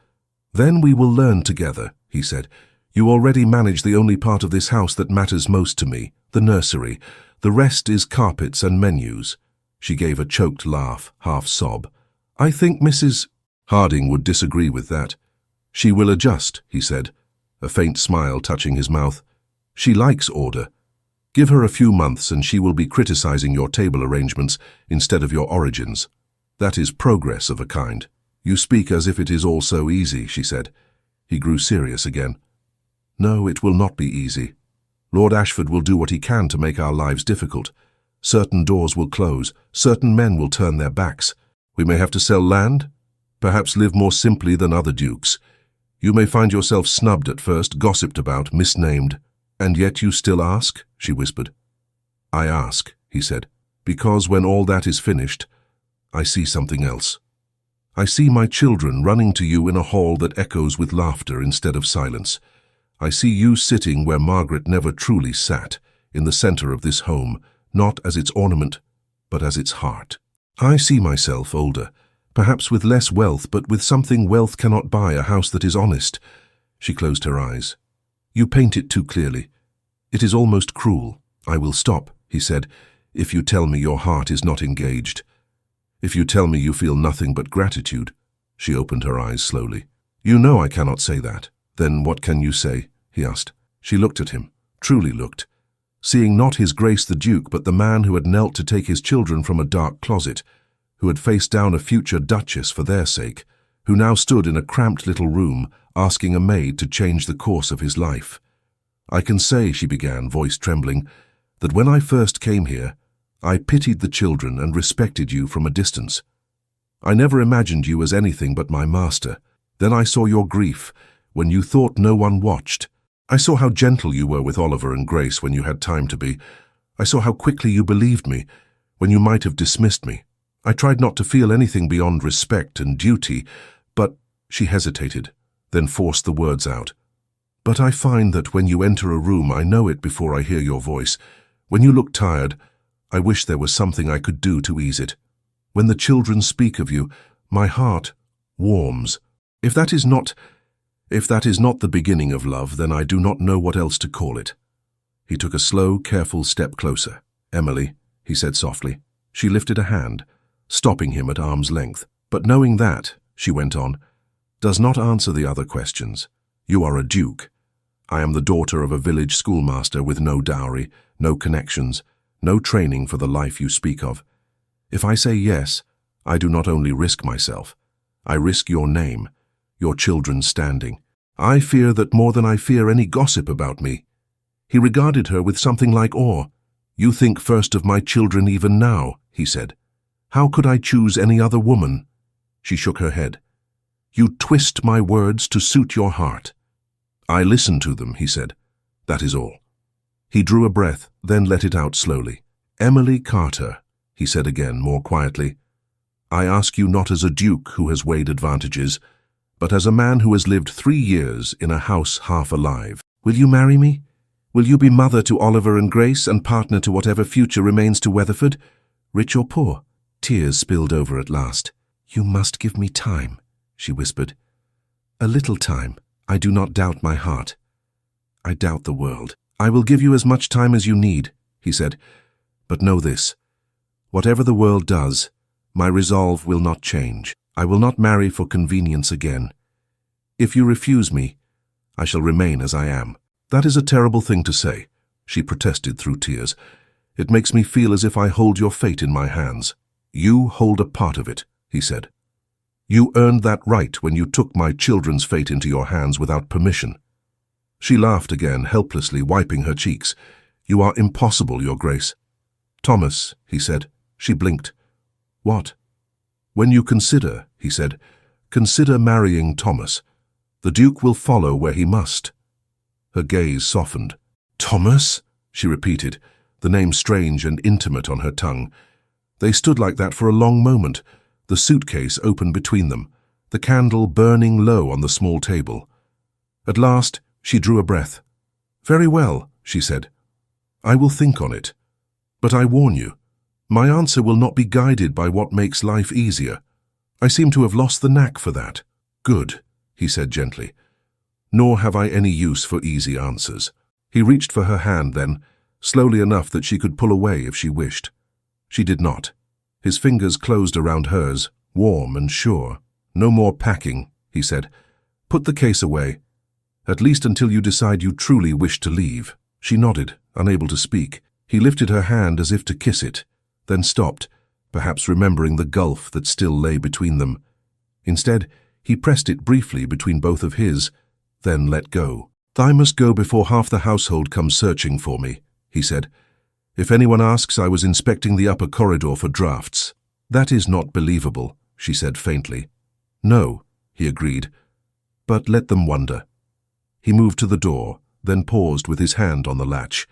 Then we will learn together, he said. You already manage the only part of this house that matters most to me, the nursery. The rest is carpets and menus. She gave a choked laugh, half sob. I think Mrs. Harding would disagree with that. She will adjust, he said, a faint smile touching his mouth. She likes order. Give her a few months and she will be criticizing your table arrangements instead of your origins. That is progress of a kind. You speak as if it is all so easy, she said. He grew serious again. No, it will not be easy. Lord Ashford will do what he can to make our lives difficult. Certain doors will close. Certain men will turn their backs. We may have to sell land, perhaps live more simply than other dukes. You may find yourself snubbed at first, gossiped about, misnamed, "And yet you still ask?" she whispered. "I ask," he said, "because when all that is finished, I see something else. I see my children running to you in a hall that echoes with laughter instead of silence. I see you sitting where Margaret never truly sat, in the center of this home, not as its ornament, but as its heart. I see myself older, perhaps with less wealth, but with something wealth cannot buy, a house that is honest." She closed her eyes. "You paint it too clearly. It is almost cruel." "I will stop," he said, "if you tell me your heart is not engaged. If you tell me you feel nothing but gratitude." She opened her eyes slowly. "You know I cannot say that." "Then what can you say?" he asked. She looked at him, truly looked, seeing not his Grace the Duke, but the man who had knelt to take his children from a dark closet, who had faced down a future duchess for their sake, who now stood in a cramped little room, asking a maid to change the course of his life. "I can say," she began, voice trembling, "that when I first came here, I pitied the children and respected you from a distance. I never imagined you as anything but my master. Then I saw your grief, when you thought no one watched. I saw how gentle you were with Oliver and Grace when you had time to be. I saw how quickly you believed me, when you might have dismissed me. I tried not to feel anything beyond respect and duty, but—" She hesitated, then forced the words out. "But I find that when you enter a room, I know it before I hear your voice. When you look tired, I wish there was something I could do to ease it. When the children speak of you, my heart warms. If that is not the beginning of love, then I do not know what else to call it." He took a slow, careful step closer. "Emily," he said softly. She lifted a hand, stopping him at arm's length. "But knowing that," she went on, "does not answer the other questions. You are a duke. I am the daughter of a village schoolmaster with no dowry, no connections, no training for the life you speak of. If I say yes, I do not only risk myself, I risk your name, your children's standing. I fear that more than I fear any gossip about me." He regarded her with something like awe. "You think first of my children even now," he said. "How could I choose any other woman?" She shook her head. "You twist my words to suit your heart." "I listen to them," he said. "That is all." He drew a breath, then let it out slowly. "Emily Carter," he said again, more quietly, "I ask you not as a duke who has weighed advantages, but as a man who has lived 3 years in a house half alive. Will you marry me? Will you be mother to Oliver and Grace and partner to whatever future remains to Weatherford, rich or poor?" Tears spilled over at last. "You must give me time," she whispered. "A little time. I do not doubt my heart. I doubt the world." "I will give you as much time as you need," he said. "But know this. Whatever the world does, my resolve will not change. I will not marry for convenience again. If you refuse me, I shall remain as I am." "That is a terrible thing to say," she protested through tears. "It makes me feel as if I hold your fate in my hands." "You hold a part of it," he said. "You earned that right when you took my children's fate into your hands without permission." She laughed again, helplessly, wiping her cheeks. "You are impossible, Your Grace." "Thomas," he said. She blinked. "What?" "When you consider," he said, "consider marrying Thomas. The Duke will follow where he must." Her gaze softened. "Thomas?" she repeated, the name strange and intimate on her tongue. They stood like that for a long moment, the suitcase open between them, the candle burning low on the small table. At last, she drew a breath. "Very well," she said. "I will think on it. But I warn you, my answer will not be guided by what makes life easier. I seem to have lost the knack for that." "Good," he said gently. "Nor have I any use for easy answers." He reached for her hand then, slowly enough that she could pull away if she wished. She did not. His fingers closed around hers, warm and sure. "No more packing," he said. "Put the case away, at least until you decide you truly wish to leave." She nodded, unable to speak. He lifted her hand as if to kiss it, then stopped, perhaps remembering the gulf that still lay between them. Instead, he pressed it briefly between both of his, then let go. "I must go before half the household comes searching for me," he said. "If anyone asks, I was inspecting the upper corridor for drafts." "That is not believable," she said faintly. "No," he agreed, "but let them wonder." He moved to the door, then paused with his hand on the latch.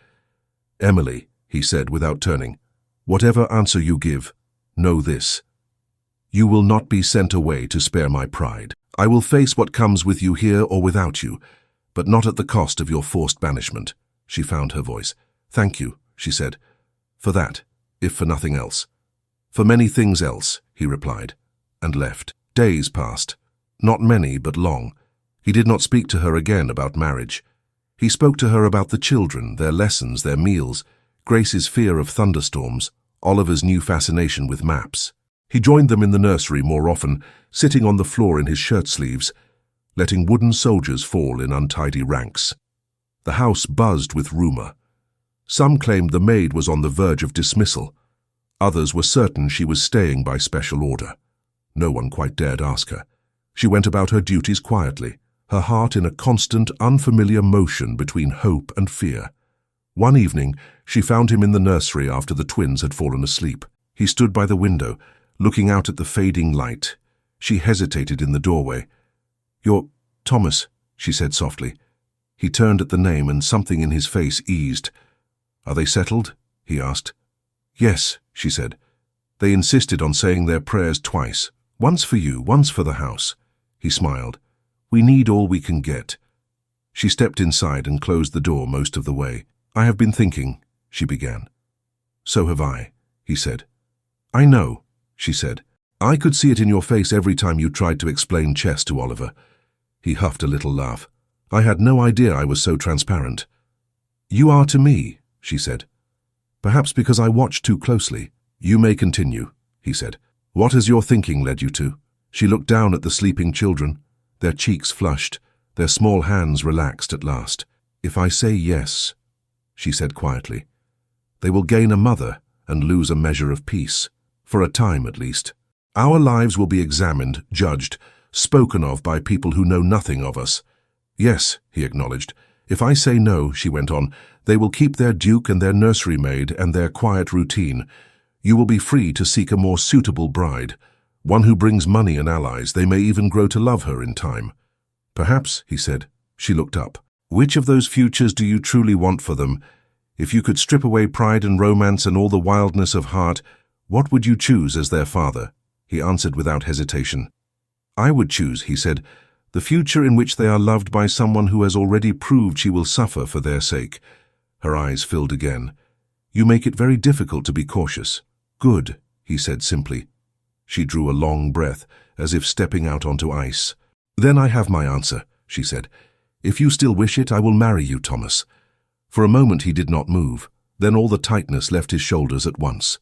"Emily," he said without turning, "whatever answer you give, know this. You will not be sent away to spare my pride. I will face what comes with you here or without you, but not at the cost of your forced banishment." She found her voice. "Thank you," she said, "for that, if for nothing else." "For many things else," he replied, and left. Days passed. Not many, but long. He did not speak to her again about marriage. He spoke to her about the children, their lessons, their meals, Grace's fear of thunderstorms, Oliver's new fascination with maps. He joined them in the nursery more often, sitting on the floor in his shirt sleeves, letting wooden soldiers fall in untidy ranks. The house buzzed with rumor. Some claimed the maid was on the verge of dismissal. Others were certain she was staying by special order. No one quite dared ask her. She went about her duties quietly, her heart in a constant, unfamiliar motion between hope and fear. One evening, she found him in the nursery after the twins had fallen asleep. He stood by the window, looking out at the fading light. She hesitated in the doorway. "You're Thomas," she said softly. He turned at the name and something in his face eased. "Are they settled?" he asked. "Yes," she said. "They insisted on saying their prayers twice. Once for you, once for the house." He smiled. "We need all we can get." She stepped inside and closed the door most of the way. "I have been thinking," she began. "So have I," he said. "I know," she said. "I could see it in your face every time you tried to explain chess to Oliver." He huffed a little laugh. "I had no idea I was so transparent." "You are to me," she said. "Perhaps because I watched too closely." "You may continue," he said. "What has your thinking led you to?" She looked down at the sleeping children, their cheeks flushed, their small hands relaxed at last. "If I say yes," she said quietly, "they will gain a mother and lose a measure of peace, for a time at least. Our lives will be examined, judged, spoken of by people who know nothing of us." "Yes," he acknowledged. "If I say no," she went on, "they will keep their duke and their nursery maid and their quiet routine. You will be free to seek a more suitable bride, one who brings money and allies. They may even grow to love her in time." "Perhaps," he said. She looked up. "Which of those futures do you truly want for them? If you could strip away pride and romance and all the wildness of heart, what would you choose as their father?" He answered without hesitation. "I would choose," he said, "the future in which they are loved by someone who has already proved she will suffer for their sake." Her eyes filled again. "You make it very difficult to be cautious." "Good," he said simply. She drew a long breath, as if stepping out onto ice. "Then I have my answer," she said. "If you still wish it, I will marry you, Thomas." For a moment he did not move. Then all the tightness left his shoulders at once.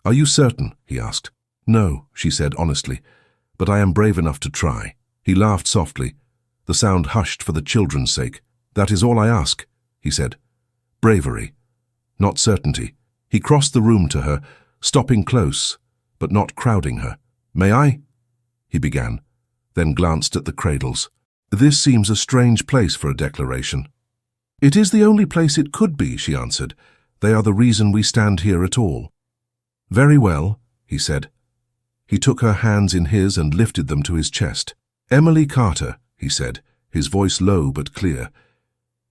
"Are you certain?" he asked. "No," she said honestly, "but I am brave enough to try." He laughed softly. The sound hushed for the children's sake. "That is all I ask," he said. "Bravery, not certainty." He crossed the room to her, stopping close, but not crowding her. "May I?" he began, then glanced at the cradles. "This seems a strange place for a declaration." "It is the only place it could be," she answered. "They are the reason we stand here at all." "Very well," he said. He took her hands in his and lifted them to his chest. "Emily Carter," he said, his voice low but clear,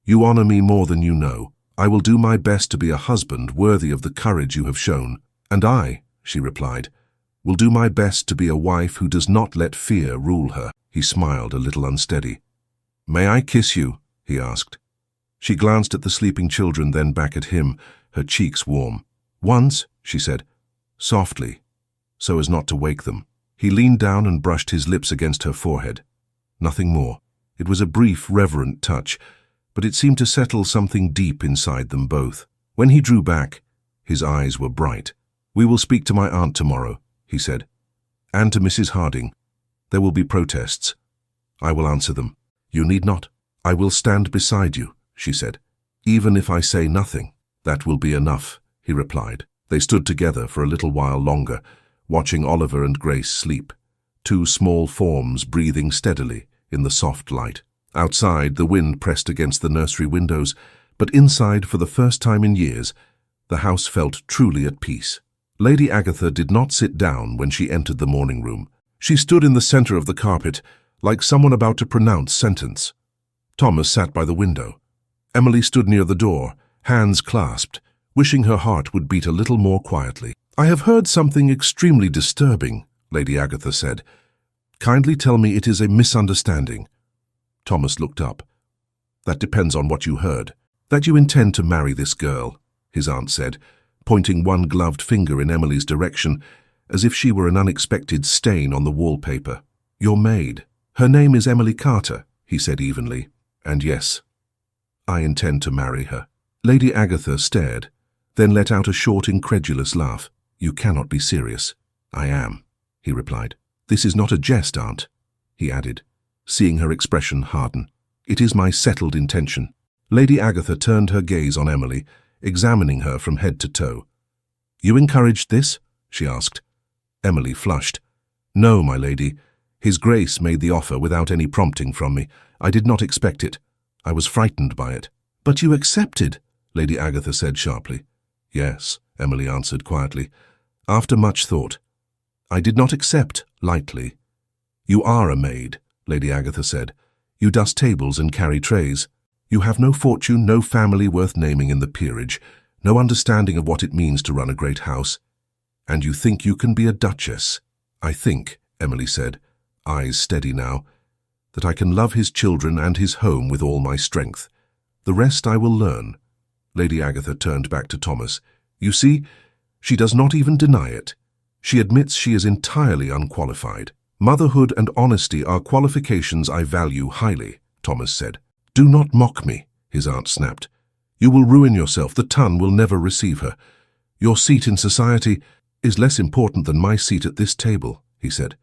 "you honor me more than you know. I will do my best to be a husband worthy of the courage you have shown." "And I," she replied, "will do my best to be a wife who does not let fear rule her." He smiled, a little unsteady. "May I kiss you?" he asked. She glanced at the sleeping children, then back at him, her cheeks warm. "Once," she said, softly, so as not to wake them. He leaned down and brushed his lips against her forehead. Nothing more. It was a brief, reverent touch, but it seemed to settle something deep inside them both. When he drew back, his eyes were bright. "We will speak to my aunt tomorrow," he said, "and to Mrs. Harding. There will be protests. I will answer them." "You need not. I will stand beside you," she said. "Even if I say nothing." "That will be enough," he replied. They stood together for a little while longer, watching Oliver and Grace sleep, two small forms breathing steadily in the soft light. Outside, the wind pressed against the nursery windows, but inside, for the first time in years, the house felt truly at peace. Lady Agatha did not sit down when she entered the morning room. She stood in the center of the carpet, like someone about to pronounce sentence. Thomas sat by the window. Emily stood near the door, hands clasped, wishing her heart would beat a little more quietly. "I have heard something extremely disturbing," Lady Agatha said. "Kindly tell me it is a misunderstanding." Thomas looked up. "That depends on what you heard." "That you intend to marry this girl," his aunt said, pointing one gloved finger in Emily's direction, as if she were an unexpected stain on the wallpaper. "Your maid. Her name is Emily Carter," he said evenly. "And yes, I intend to marry her." Lady Agatha stared, then let out a short, incredulous laugh. "You cannot be serious." "I am," he replied. "This is not a jest, aunt," he added, seeing her expression harden. "It is my settled intention." Lady Agatha turned her gaze on Emily, examining her from head to toe. "You encouraged this?" she asked. Emily flushed. "No, my lady. His Grace made the offer without any prompting from me. I did not expect it. I was frightened by it." "But you accepted," Lady Agatha said sharply. "Yes," Emily answered quietly, "after much thought. I did not accept lightly." "You are a maid," Lady Agatha said. "You dust tables and carry trays. You have no fortune, no family worth naming in the peerage, no understanding of what it means to run a great house. And you think you can be a duchess." "I think," Emily said, eyes steady now, "that I can love his children and his home with all my strength. The rest I will learn." Lady Agatha turned back to Thomas. "You see, she does not even deny it. She admits she is entirely unqualified." "Motherhood and honesty are qualifications I value highly," Thomas said. "Do not mock me," his aunt snapped. "You will ruin yourself. The ton will never receive her. Your seat in society is less important than my seat at this table," he said.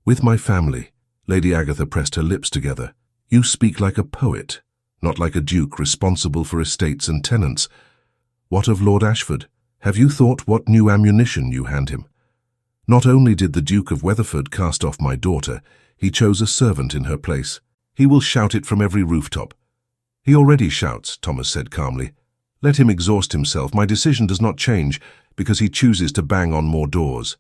"With my family." Lady Agatha pressed her lips together. "You speak like a poet, not like a duke responsible for estates and tenants. What of Lord Ashford? Have you thought what new ammunition you hand him? Not only did the Duke of Weatherford cast off my daughter, he chose a servant in her place. He will shout it from every rooftop." "He already shouts," Thomas said calmly. "Let him exhaust himself. My decision does not change because he chooses to bang on more doors."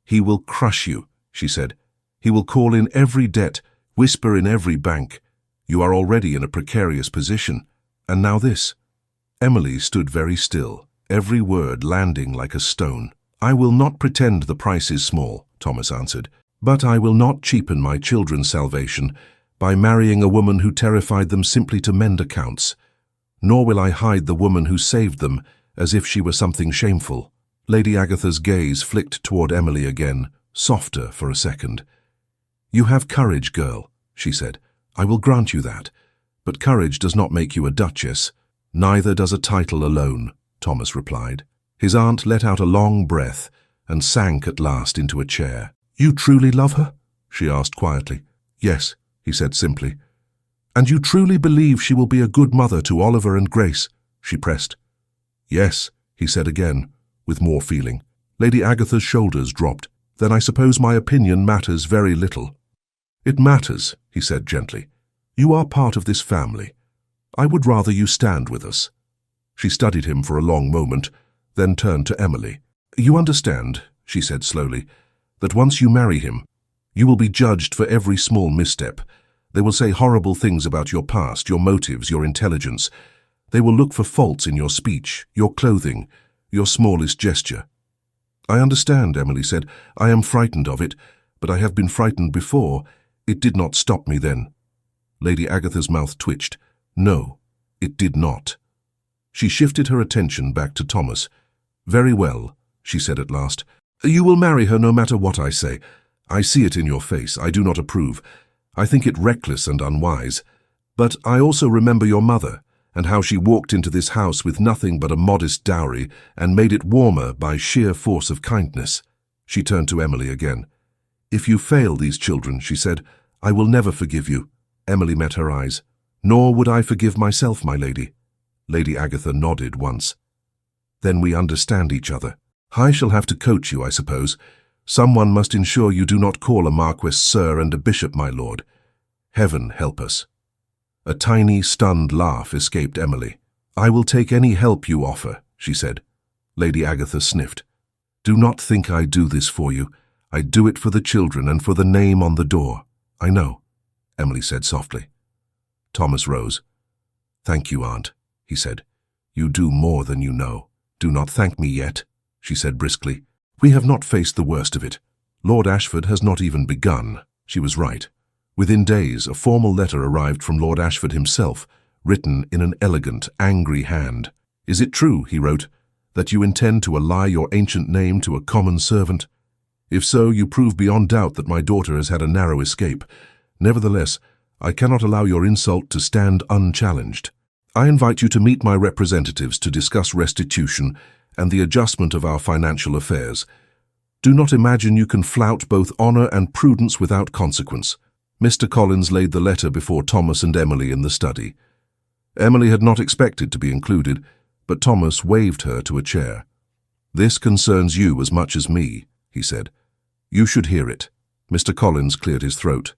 "He will crush you," she said. "He will call in every debt, whisper in every bank. You are already in a precarious position. And now this." Emily stood very still, every word landing like a stone. "I will not pretend the price is small," Thomas answered, "but I will not cheapen my children's salvation by marrying a woman who terrified them simply to mend accounts. Nor will I hide the woman who saved them as if she were something shameful." Lady Agatha's gaze flicked toward Emily again, softer for a second. "You have courage, girl," she said. "I will grant you that. But courage does not make you a duchess. Neither does a title alone," Thomas replied. His aunt let out a long breath and sank at last into a chair. "You truly love her?" she asked quietly. "Yes," he said simply. "And you truly believe she will be a good mother to Oliver and Grace?" she pressed. "Yes," he said again, with more feeling. Lady Agatha's shoulders dropped. "Then I suppose my opinion matters very little." "It matters," he said gently. "You are part of this family. I would rather you stand with us." She studied him for a long moment, then turned to Emily. "You understand," she said slowly, "that once you marry him, you will be judged for every small misstep. They will say horrible things about your past, your motives, your intelligence. They will look for faults in your speech, your clothing, your smallest gesture." "I understand," Emily said. "I am frightened of it, but I have been frightened before. It did not stop me then." Lady Agatha's mouth twitched. "No, it did not." She shifted her attention back to Thomas. "Very well," she said at last. "You will marry her no matter what I say. I see it in your face. I do not approve. I think it reckless and unwise. But I also remember your mother, and how she walked into this house with nothing but a modest dowry and made it warmer by sheer force of kindness." She turned to Emily again. "If you fail these children," she said, "I will never forgive you." Emily met her eyes. "Nor would I forgive myself, my lady." Lady Agatha nodded once. "Then we understand each other. I shall have to coach you, I suppose. Someone must ensure you do not call a marquess sir and a bishop my lord. Heaven help us." A tiny, stunned laugh escaped Emily. "I will take any help you offer," she said. Lady Agatha sniffed. "Do not think I do this for you. I do it for the children and for the name on the door." "I know," Emily said softly. Thomas rose. "Thank you, Aunt," he said. You do more than you know. Do not thank me yet, she said briskly. We have not faced the worst of it. Lord Ashford has not even begun. She was right. Within days, a formal letter arrived from Lord Ashford himself, written in an elegant, angry hand. Is it true, he wrote, that you intend to ally your ancient name to a common servant? If so, you prove beyond doubt that my daughter has had a narrow escape. Nevertheless, I cannot allow your insult to stand unchallenged. I invite you to meet my representatives to discuss restitution and the adjustment of our financial affairs. Do not imagine you can flout both honor and prudence without consequence. Mr. Collins laid the letter before Thomas and Emily in the study. Emily had not expected to be included, but Thomas waved her to a chair. This concerns you as much as me, he said. You should hear it. Mr. Collins cleared his throat.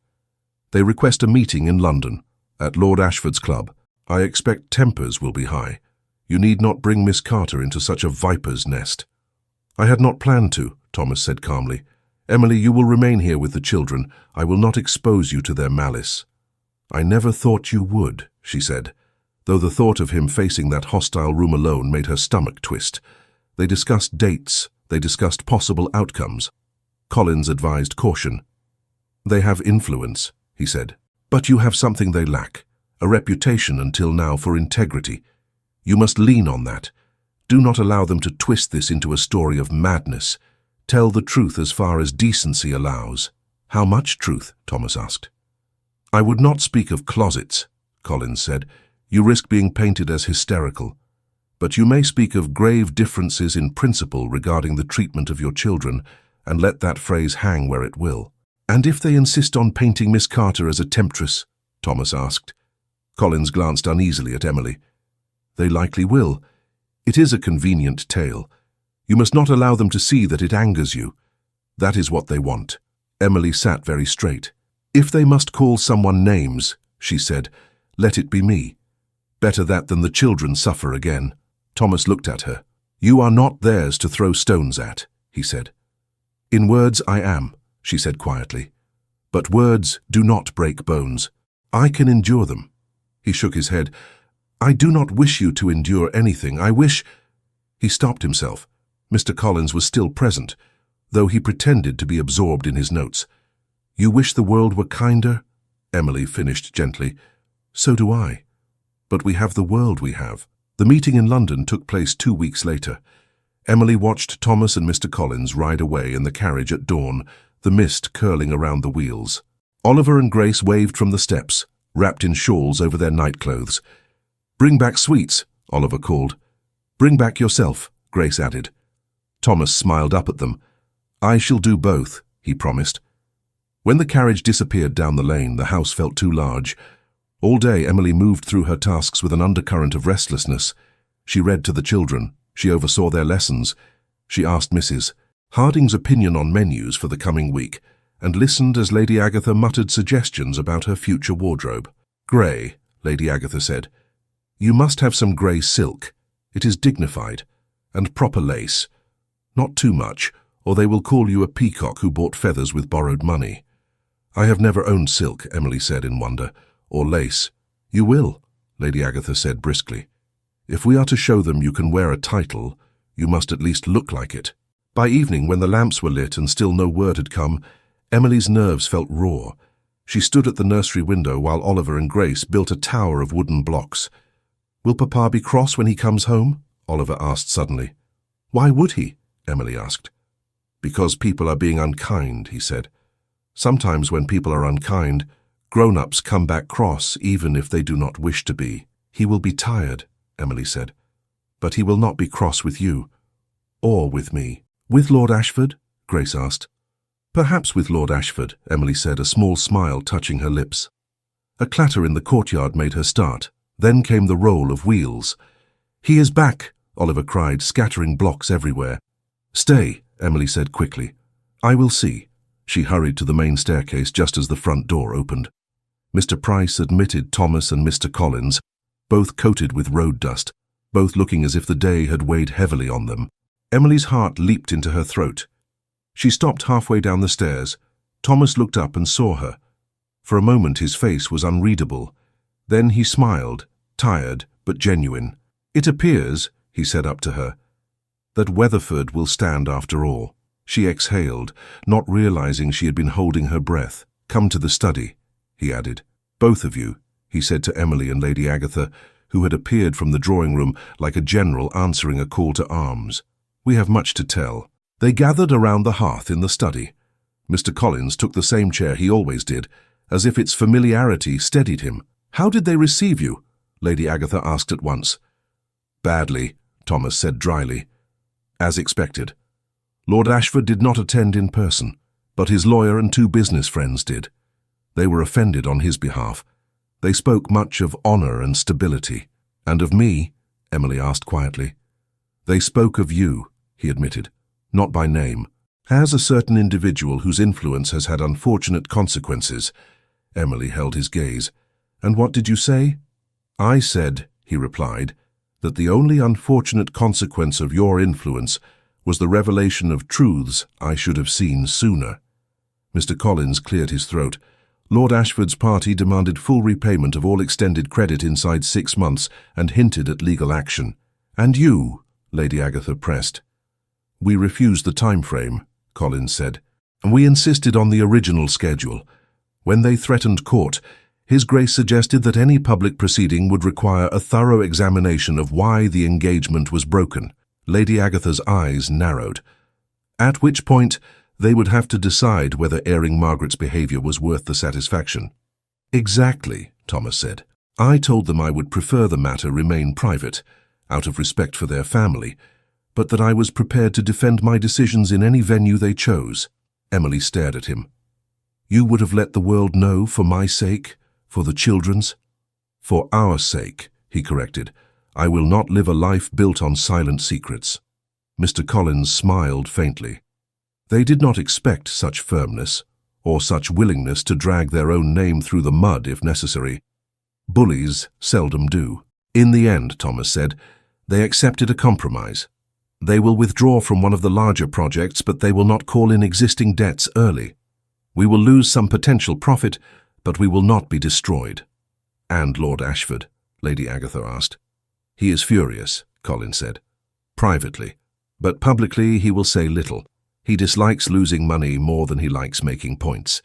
They request a meeting in London, at Lord Ashford's club. I expect tempers will be high. You need not bring Miss Carter into such a viper's nest. I had not planned to, Thomas said calmly. Emily, you will remain here with the children. I will not expose you to their malice. I never thought you would, she said, though the thought of him facing that hostile room alone made her stomach twist. They discussed dates. They discussed possible outcomes. Collins advised caution. They have influence, he said. But you have something they lack, a reputation until now for integrity. You must lean on that. Do not allow them to twist this into a story of madness. Tell the truth as far as decency allows. How much truth? Thomas asked. I would not speak of closets, Collins said. You risk being painted as hysterical. But you may speak of grave differences in principle regarding the treatment of your children, and let that phrase hang where it will. And if they insist on painting Miss Carter as a temptress? Thomas asked. Collins glanced uneasily at Emily. They likely will. It is a convenient tale. You must not allow them to see that it angers you. That is what they want. Emily sat very straight. If they must call someone names, she said, let it be me. Better that than the children suffer again. Thomas looked at her. You are not theirs to throw stones at, he said. In words I am, she said quietly. But words do not break bones. I can endure them. He shook his head. I do not wish you to endure anything. I wish... He stopped himself. Mr. Collins was still present, though he pretended to be absorbed in his notes. You wish the world were kinder? Emily finished gently. So do I. But we have the world we have. The meeting in London took place 2 weeks later. Emily watched Thomas and Mr. Collins ride away in the carriage at dawn, the mist curling around the wheels. Oliver and Grace waved from the steps, wrapped in shawls over their nightclothes. Bring back sweets, Oliver called. Bring back yourself, Grace added. Thomas smiled up at them. I shall do both, he promised. When the carriage disappeared down the lane, the house felt too large. All day Emily moved through her tasks with an undercurrent of restlessness. She read to the children. She oversaw their lessons. She asked Mrs. Harding's opinion on menus for the coming week, and listened as Lady Agatha muttered suggestions about her future wardrobe. Grey, Lady Agatha said. You must have some grey silk. It is dignified. And proper lace. Not too much, or they will call you a peacock who bought feathers with borrowed money. I have never owned silk, Emily said in wonder, or lace. You will, Lady Agatha said briskly. If we are to show them you can wear a title, you must at least look like it. By evening, when the lamps were lit and still no word had come, Emily's nerves felt raw. She stood at the nursery window while Oliver and Grace built a tower of wooden blocks. Will Papa be cross when he comes home? Oliver asked suddenly. Why would he? Emily asked. Because people are being unkind, he said. Sometimes when people are unkind, grown-ups come back cross even if they do not wish to be. He will be tired, Emily said. But he will not be cross with you. Or with me. With Lord Ashford? Grace asked. Perhaps with Lord Ashford, Emily said, a small smile touching her lips. A clatter in the courtyard made her start. Then came the roll of wheels. He is back, Oliver cried, scattering blocks everywhere. Stay, Emily said quickly. I will see. She hurried to the main staircase just as the front door opened. Mr. Price admitted Thomas and Mr. Collins, both coated with road dust, both looking as if the day had weighed heavily on them. Emily's heart leaped into her throat. She stopped halfway down the stairs. Thomas looked up and saw her. For a moment his face was unreadable. Then he smiled, tired but genuine. "It appears," he said up to her, "that Weatherford will stand after all." She exhaled, not realizing she had been holding her breath. "Come to the study," he added. "Both of you," he said to Emily and Lady Agatha, who had appeared from the drawing-room like a general answering a call to arms. "We have much to tell." They gathered around the hearth in the study. Mr. Collins took the same chair he always did, as if its familiarity steadied him. "How did they receive you?" Lady Agatha asked at once. "Badly," Thomas said dryly. "As expected. Lord Ashford did not attend in person, but his lawyer and 2 business friends did. They were offended on his behalf. They spoke much of honor and stability. And of me?" Emily asked quietly. "They spoke of you," he admitted, "not by name. As a certain individual whose influence has had unfortunate consequences." Emily held his gaze. "And what did you say?" "I said," he replied, "that the only unfortunate consequence of your influence was the revelation of truths I should have seen sooner." Mr. Collins cleared his throat. "Lord Ashford's party demanded full repayment of all extended credit inside 6 months and hinted at legal action." "And you?" Lady Agatha pressed. "We refused the time frame," Collins said, "and we insisted on the original schedule. When they threatened court, His Grace suggested that any public proceeding would require a thorough examination of why the engagement was broken." Lady Agatha's eyes narrowed. "At which point, they would have to decide whether airing Margaret's behavior was worth the satisfaction." "Exactly," Thomas said. "I told them I would prefer the matter remain private, out of respect for their family, but that I was prepared to defend my decisions in any venue they chose." Emily stared at him. "You would have let the world know for my sake, for the children's?" "For our sake," he corrected. "I will not live a life built on silent secrets." Mr. Collins smiled faintly. They did not expect such firmness, or such willingness to drag their own name through the mud if necessary. Bullies seldom do. "In the end," Thomas said, "they accepted a compromise. They will withdraw from one of the larger projects, but they will not call in existing debts early. We will lose some potential profit, but we will not be destroyed." "And Lord Ashford?" Lady Agatha asked. "He is furious," Collins said. "Privately. But publicly he will say little. He dislikes losing money more than he likes making points.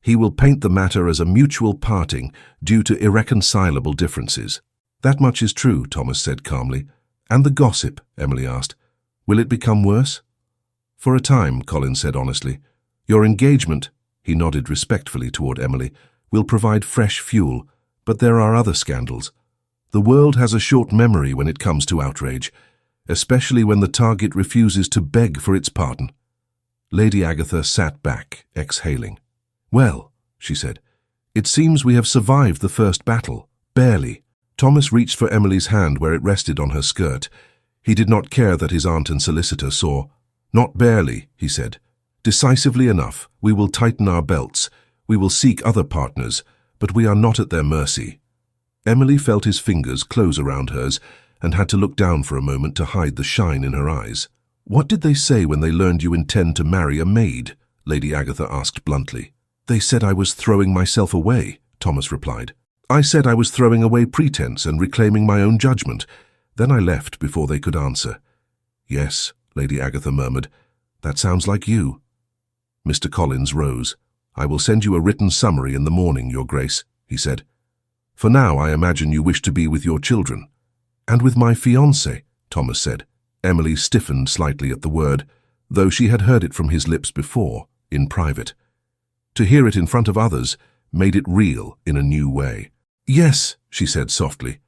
He will paint the matter as a mutual parting due to irreconcilable differences." "That much is true," Thomas said calmly. "And the gossip?" Emily asked. "Will it become worse?" "For a time," Collins said honestly. "Your engagement," he nodded respectfully toward Emily, "will provide fresh fuel, but there are other scandals. The world has a short memory when it comes to outrage, especially when the target refuses to beg for its pardon." Lady Agatha sat back, exhaling. "Well," she said, "it seems we have survived the first battle. Barely." Thomas reached for Emily's hand where it rested on her skirt. He did not care that his aunt and solicitor saw. "Not barely," he said. "Decisively enough, we will tighten our belts. We will seek other partners, but we are not at their mercy." Emily felt his fingers close around hers and had to look down for a moment to hide the shine in her eyes. "What did they say when they learned you intend to marry a maid?" Lady Agatha asked bluntly. "They said I was throwing myself away," Thomas replied. "I said I was throwing away pretense and reclaiming my own judgment. Then I left before they could answer." "Yes," Lady Agatha murmured. "That sounds like you." Mr. Collins rose. "I will send you a written summary in the morning, Your Grace," he said. "For now, I imagine you wish to be with your children." "And with my fiancée," Thomas said. Emily stiffened slightly at the word, though she had heard it from his lips before, in private. To hear it in front of others made it real in a new way. "Yes," she said softly.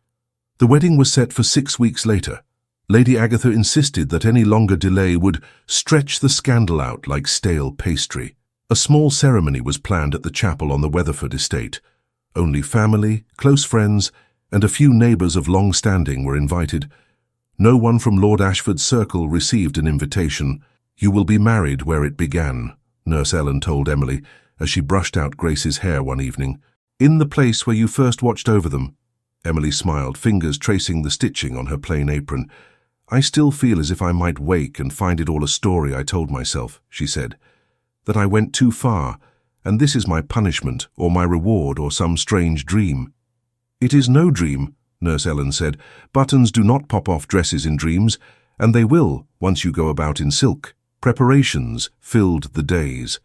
The wedding was set for 6 weeks later. Lady Agatha insisted that any longer delay would stretch the scandal out like stale pastry. A small ceremony was planned at the chapel on the Weatherford estate. Only family, close friends, and a few neighbours of long standing were invited. No one from Lord Ashford's circle received an invitation. "You will be married where it began," Nurse Ellen told Emily as she brushed out Grace's hair one evening. "In the place where you first watched over them." Emily smiled, fingers tracing the stitching on her plain apron. "I still feel as if I might wake and find it all a story I told myself," she said. "That I went too far, and this is my punishment, or my reward, or some strange dream." "It is no dream," Nurse Ellen said. Buttons do not pop off dresses in dreams, and they will once you go about in silk. Preparations filled the days.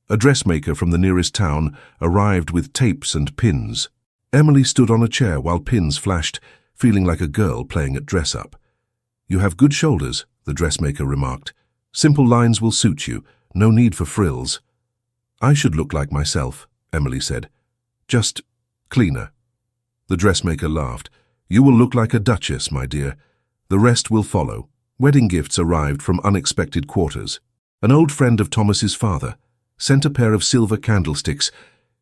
A dressmaker from the nearest town arrived with tapes and pins. Emily stood on a chair while pins flashed, feeling like a girl playing at dress-up. "You have good shoulders," the dressmaker remarked. "Simple lines will suit you, no need for frills." "I should look like myself," Emily said. "Just cleaner." The dressmaker laughed. "You will look like a duchess, my dear. The rest will follow." Wedding gifts arrived from unexpected quarters. An old friend of Thomas's father sent a pair of silver candlesticks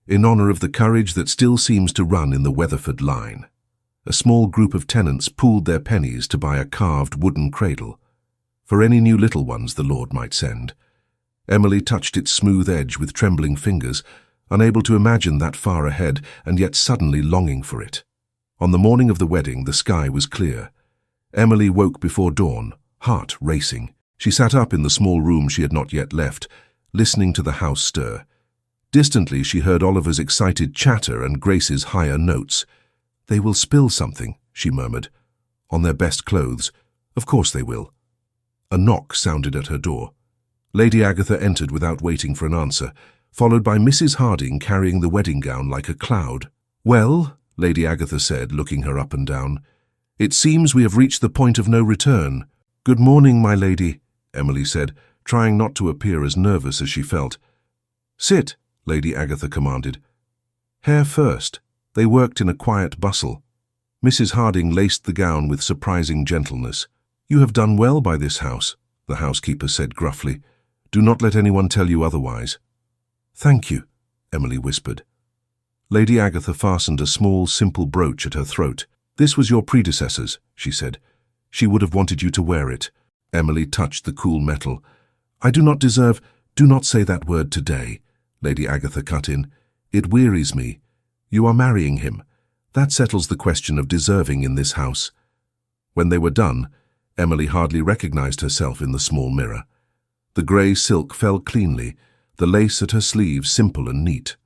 in honor of the courage that still seems to run in the Weatherford line. A small group of tenants pooled their pennies to buy a carved wooden cradle, for any new little ones the Lord might send. Emily touched its smooth edge with trembling fingers, unable to imagine that far ahead, and yet suddenly longing for it. On the morning of the wedding, the sky was clear. Emily woke before dawn, heart racing. She sat up in the small room she had not yet left, listening to the house stir. Distantly, she heard Oliver's excited chatter and Grace's higher notes. "They will spill something," she murmured. "On their best clothes. Of course they will." A knock sounded at her door. Lady Agatha entered without waiting for an answer, followed by Mrs. Harding carrying the wedding gown like a cloud. "Well," Lady Agatha said, looking her up and down, "it seems we have reached the point of no return." "Good morning, my lady," Emily said, trying not to appear as nervous as she felt. "Sit," Lady Agatha commanded. "Hair first." They worked in a quiet bustle. Mrs. Harding laced the gown with surprising gentleness. "You have done well by this house," the housekeeper said gruffly. "Do not let anyone tell you otherwise." "Thank you," Emily whispered. Lady Agatha fastened a small, simple brooch at her throat. "This was your predecessor's," she said. "She would have wanted you to wear it." Emily touched the cool metal. "I do not deserve—" "Do not say that word today," Lady Agatha cut in. "It wearies me. You are marrying him. That settles the question of deserving in this house." When they were done, Emily hardly recognized herself in the small mirror. The grey silk fell cleanly, the lace at her sleeves simple and neat.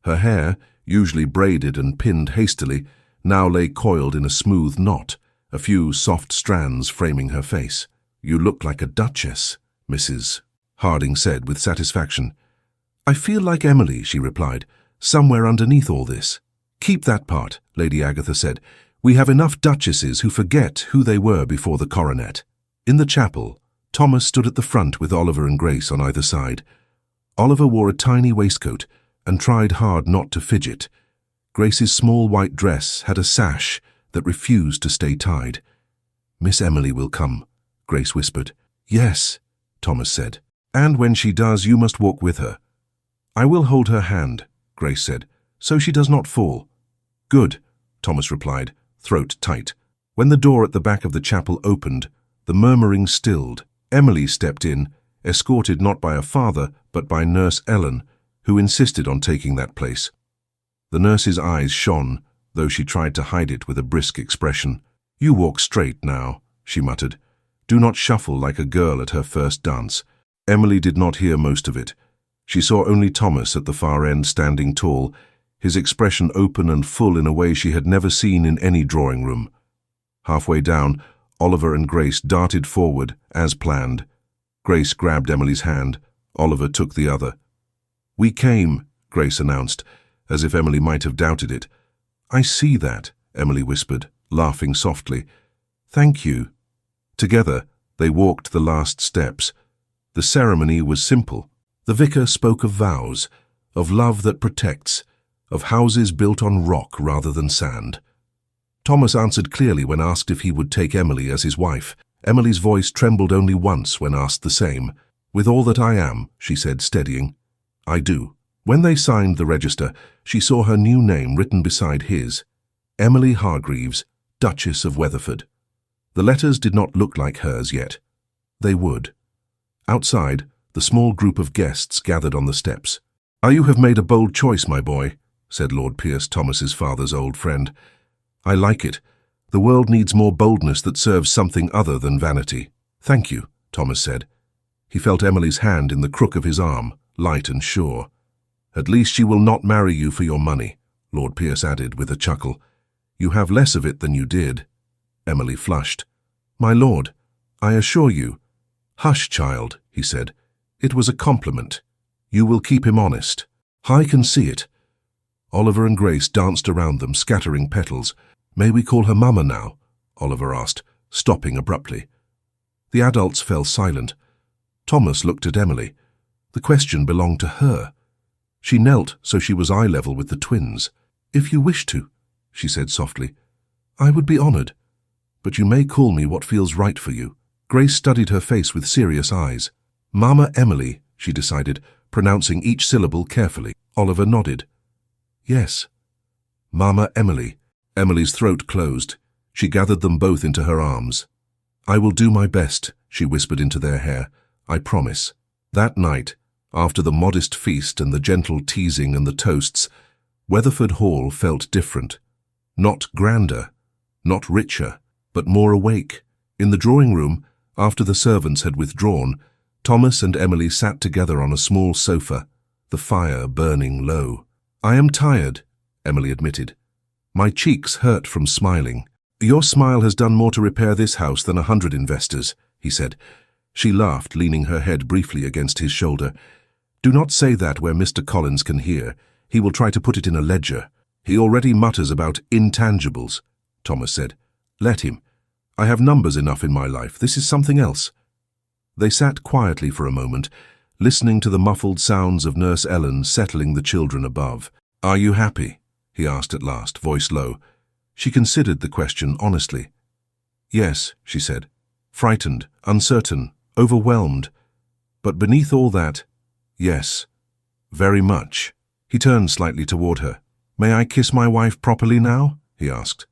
Her hair, usually braided and pinned hastily, now lay coiled in a smooth knot, a few soft strands framing her face. "You look like a duchess," Mrs. Harding said with satisfaction. "I feel like Emily," she replied, "somewhere underneath all this." "Keep that part," Lady Agatha said. "We have enough duchesses who forget who they were before the coronet." In the chapel, Thomas stood at the front with Oliver and Grace on either side. Oliver wore a tiny waistcoat and tried hard not to fidget. Grace's small white dress had a sash that refused to stay tied. "Miss Emily will come," Grace whispered. "Yes," Thomas said. "And when she does, you must walk with her." "I will hold her hand," Grace said, "so she does not fall." "Good," Thomas replied, throat tight. When the door at the back of the chapel opened, the murmuring stilled. Emily stepped in, escorted not by a father, but by Nurse Ellen, who insisted on taking that place. The nurse's eyes shone, though she tried to hide it with a brisk expression. "You walk straight now," she muttered. "Do not shuffle like a girl at her first dance." Emily did not hear most of it. She saw only Thomas at the far end standing tall, his expression open and full in a way she had never seen in any drawing room. Halfway down, Oliver and Grace darted forward, as planned. Grace grabbed Emily's hand. Oliver took the other. "We came," Grace announced, as if Emily might have doubted it. "I see that," Emily whispered, laughing softly. "Thank you." Together, they walked the last steps. The ceremony was simple. The vicar spoke of vows, of love that protects, of houses built on rock rather than sand. Thomas answered clearly when asked if he would take Emily as his wife. Emily's voice trembled only once when asked the same. "With all that I am," she said, steadying. "I do." When they signed the register, she saw her new name written beside his, Emily Hargreaves, Duchess of Weatherford. The letters did not look like hers yet. They would. Outside, the small group of guests gathered on the steps. "You have made a bold choice, my boy," said Lord Pierce, Thomas's father's old friend. "I like it. The world needs more boldness that serves something other than vanity." "Thank you," Thomas said. He felt Emily's hand in the crook of his arm, light and sure. "At least she will not marry you for your money," Lord Pierce added with a chuckle. You have less of it than you did. Emily flushed. My lord, I assure you. Hush, child, he said. It was a compliment. You will keep him honest. I can see it. Oliver and Grace danced around them, scattering petals. May we call her Mama now? Oliver asked, stopping abruptly. The adults fell silent. Thomas looked at Emily. The question belonged to her. She knelt so she was eye level with the twins. If you wish to, she said softly. I would be honored. But you may call me what feels right for you. Grace studied her face with serious eyes. Mama Emily, she decided, pronouncing each syllable carefully. Oliver nodded. Yes. Mama Emily. Emily's throat closed. She gathered them both into her arms. I will do my best, she whispered into their hair. I promise. That night, after the modest feast and the gentle teasing and the toasts, Weatherford Hall felt different. Not grander, not richer, but more awake. In the drawing room, after the servants had withdrawn, Thomas and Emily sat together on a small sofa, the fire burning low. I am tired, Emily admitted. My cheeks hurt from smiling. Your smile has done more to repair this house than 100 investors, he said. She laughed, leaning her head briefly against his shoulder. Do not say that where Mr. Collins can hear. He will try to put it in a ledger. He already mutters about intangibles, Thomas said. Let him. I have numbers enough in my life. This is something else. They sat quietly for a moment, listening to the muffled sounds of Nurse Ellen settling the children above. Are you happy? He asked at last, voice low. She considered the question honestly. Yes, she said. Frightened, uncertain, overwhelmed. But beneath all that, yes, very much. He turned slightly toward her. May I kiss my wife properly now? He asked.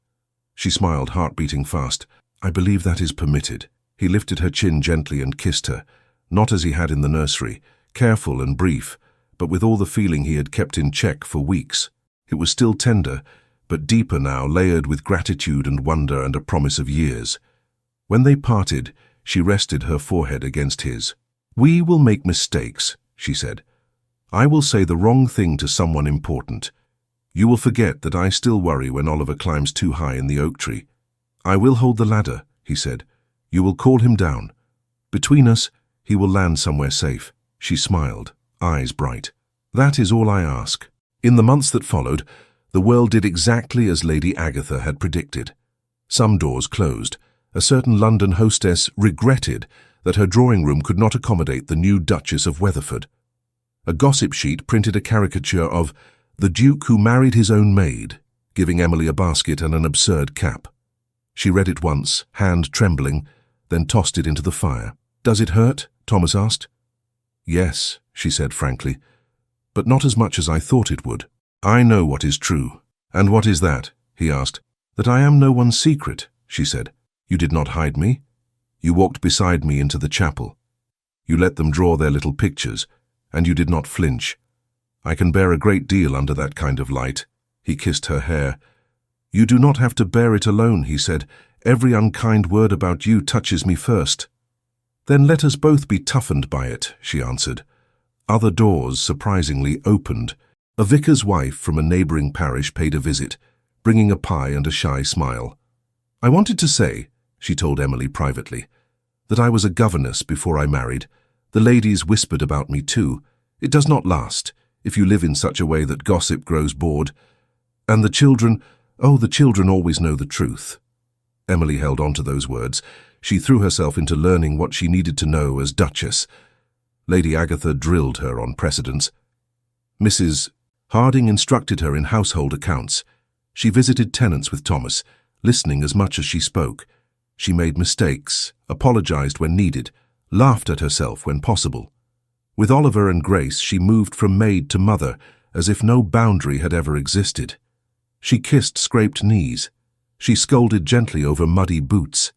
She smiled, heart beating fast. I believe that is permitted. He lifted her chin gently and kissed her, not as he had in the nursery, careful and brief, but with all the feeling he had kept in check for weeks. It was still tender, but deeper now, layered with gratitude and wonder and a promise of years. When they parted, she rested her forehead against his. We will make mistakes, she said. I will say the wrong thing to someone important. You will forget that I still worry when Oliver climbs too high in the oak tree. I will hold the ladder, he said. You will call him down. Between us, he will land somewhere safe. She smiled, eyes bright. That is all I ask. In the months that followed, the world did exactly as Lady Agatha had predicted. Some doors closed. A certain London hostess regretted that her drawing room could not accommodate the new Duchess of Weatherford. A gossip sheet printed a caricature of the Duke who married his own maid, giving Emily a basket and an absurd cap. She read it once, hand trembling, then tossed it into the fire. Does it hurt? Thomas asked. Yes, she said frankly, but not as much as I thought it would. I know what is true. And what is that? He asked. That I am no one's secret, she said. You did not hide me. You walked beside me into the chapel. You let them draw their little pictures, and you did not flinch. I can bear a great deal under that kind of light. He kissed her hair. You do not have to bear it alone, he said. Every unkind word about you touches me first. Then let us both be toughened by it, she answered. Other doors, surprisingly, opened. A vicar's wife from a neighbouring parish paid a visit, bringing a pie and a shy smile. I wanted to say, she told Emily privately, that I was a governess before I married. The ladies whispered about me too. It does not last, if you live in such a way that gossip grows bored. And the children, oh, the children always know the truth. Emily held on to those words. She threw herself into learning what she needed to know as Duchess. Lady Agatha drilled her on precedence. Mrs. Harding instructed her in household accounts. She visited tenants with Thomas, listening as much as she spoke. She made mistakes, apologized when needed, laughed at herself when possible. With Oliver and Grace, she moved from maid to mother, as if no boundary had ever existed. She kissed scraped knees. She scolded gently over muddy boots.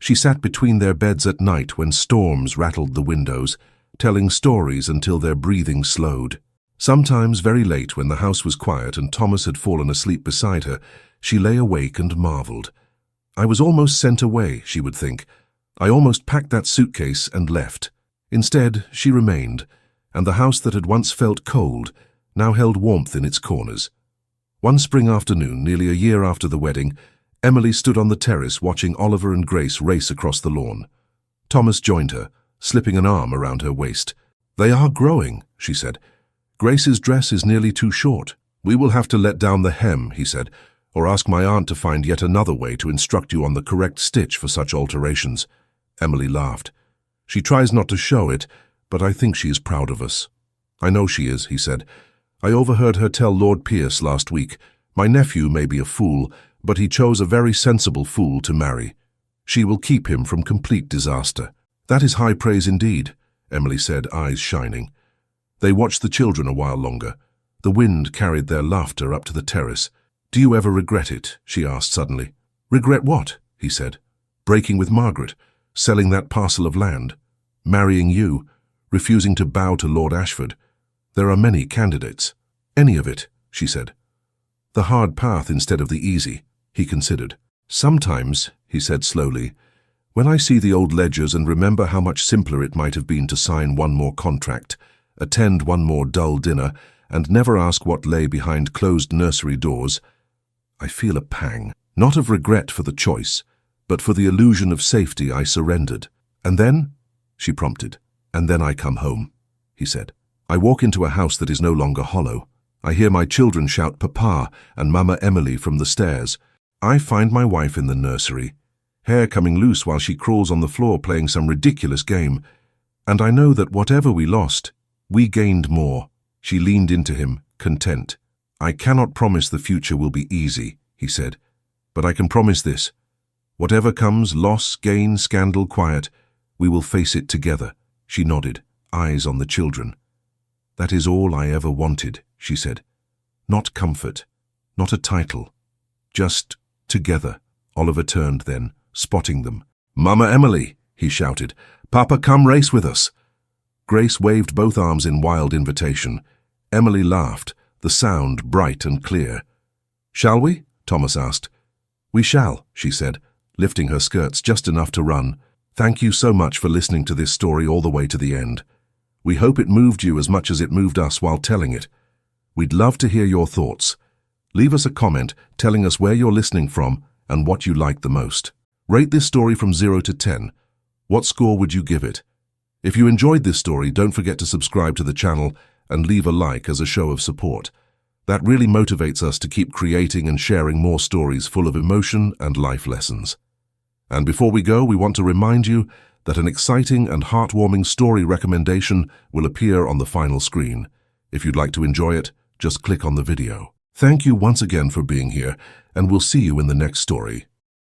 She sat between their beds at night when storms rattled the windows, telling stories until their breathing slowed. Sometimes very late, when the house was quiet and Thomas had fallen asleep beside her, she lay awake and marveled. I was almost sent away, she would think. I almost packed that suitcase and left. Instead, she remained, and the house that had once felt cold now held warmth in its corners. One spring afternoon, nearly a year after the wedding, Emily stood on the terrace watching Oliver and Grace race across the lawn. Thomas joined her, slipping an arm around her waist. "They are growing," she said. "Grace's dress is nearly too short. We will have to let down the hem," he said, "or ask my aunt to find yet another way to instruct you on the correct stitch for such alterations." Emily laughed. "She tries not to show it, but I think she is proud of us." "I know she is," he said. "I overheard her tell Lord Pierce last week, 'My nephew may be a fool, but he chose a very sensible fool to marry. She will keep him from complete disaster.'" "That is high praise indeed," Emily said, eyes shining. They watched the children a while longer. The wind carried their laughter up to the terrace. "Do you ever regret it?" she asked suddenly. "Regret what?" he said. "Breaking with Margaret, selling that parcel of land, marrying you, refusing to bow to Lord Ashford. There are many candidates." "Any of it," she said. "The hard path instead of the easy," he considered. "Sometimes," he said slowly, "when I see the old ledgers and remember how much simpler it might have been to sign one more contract, attend one more dull dinner, and never ask what lay behind closed nursery doors, I feel a pang, not of regret for the choice, but for the illusion of safety I surrendered. And then," she prompted, "and then I come home," he said. "I walk into a house that is no longer hollow. I hear my children shout Papa and Mama Emily from the stairs. I find my wife in the nursery, hair coming loose while she crawls on the floor playing some ridiculous game. And I know that whatever we lost, we gained more." She leaned into him, content. "I cannot promise the future will be easy," he said, "but I can promise this. Whatever comes, loss, gain, scandal, quiet, we will face it together." She nodded, eyes on the children. "That is all I ever wanted," she said. "Not comfort, not a title, just together." Oliver turned then, spotting them. "Mama Emily," he shouted, "Papa, come race with us." Grace waved both arms in wild invitation. Emily laughed, the sound bright and clear. "Shall we?" Thomas asked. "We shall," she said, lifting her skirts just enough to run. "Thank you so much for listening to this story all the way to the end. We hope it moved you as much as it moved us while telling it. We'd love to hear your thoughts. Leave us a comment telling us where you're listening from and what you liked the most. Rate this story from 0 to 10. What score would you give it? If you enjoyed this story, don't forget to subscribe to the channel and leave a like as a show of support. That really motivates us to keep creating and sharing more stories full of emotion and life lessons. And before we go, we want to remind you that an exciting and heartwarming story recommendation will appear on the final screen. If you'd like to enjoy it, just click on the video. Thank you once again for being here, and we'll see you in the next story.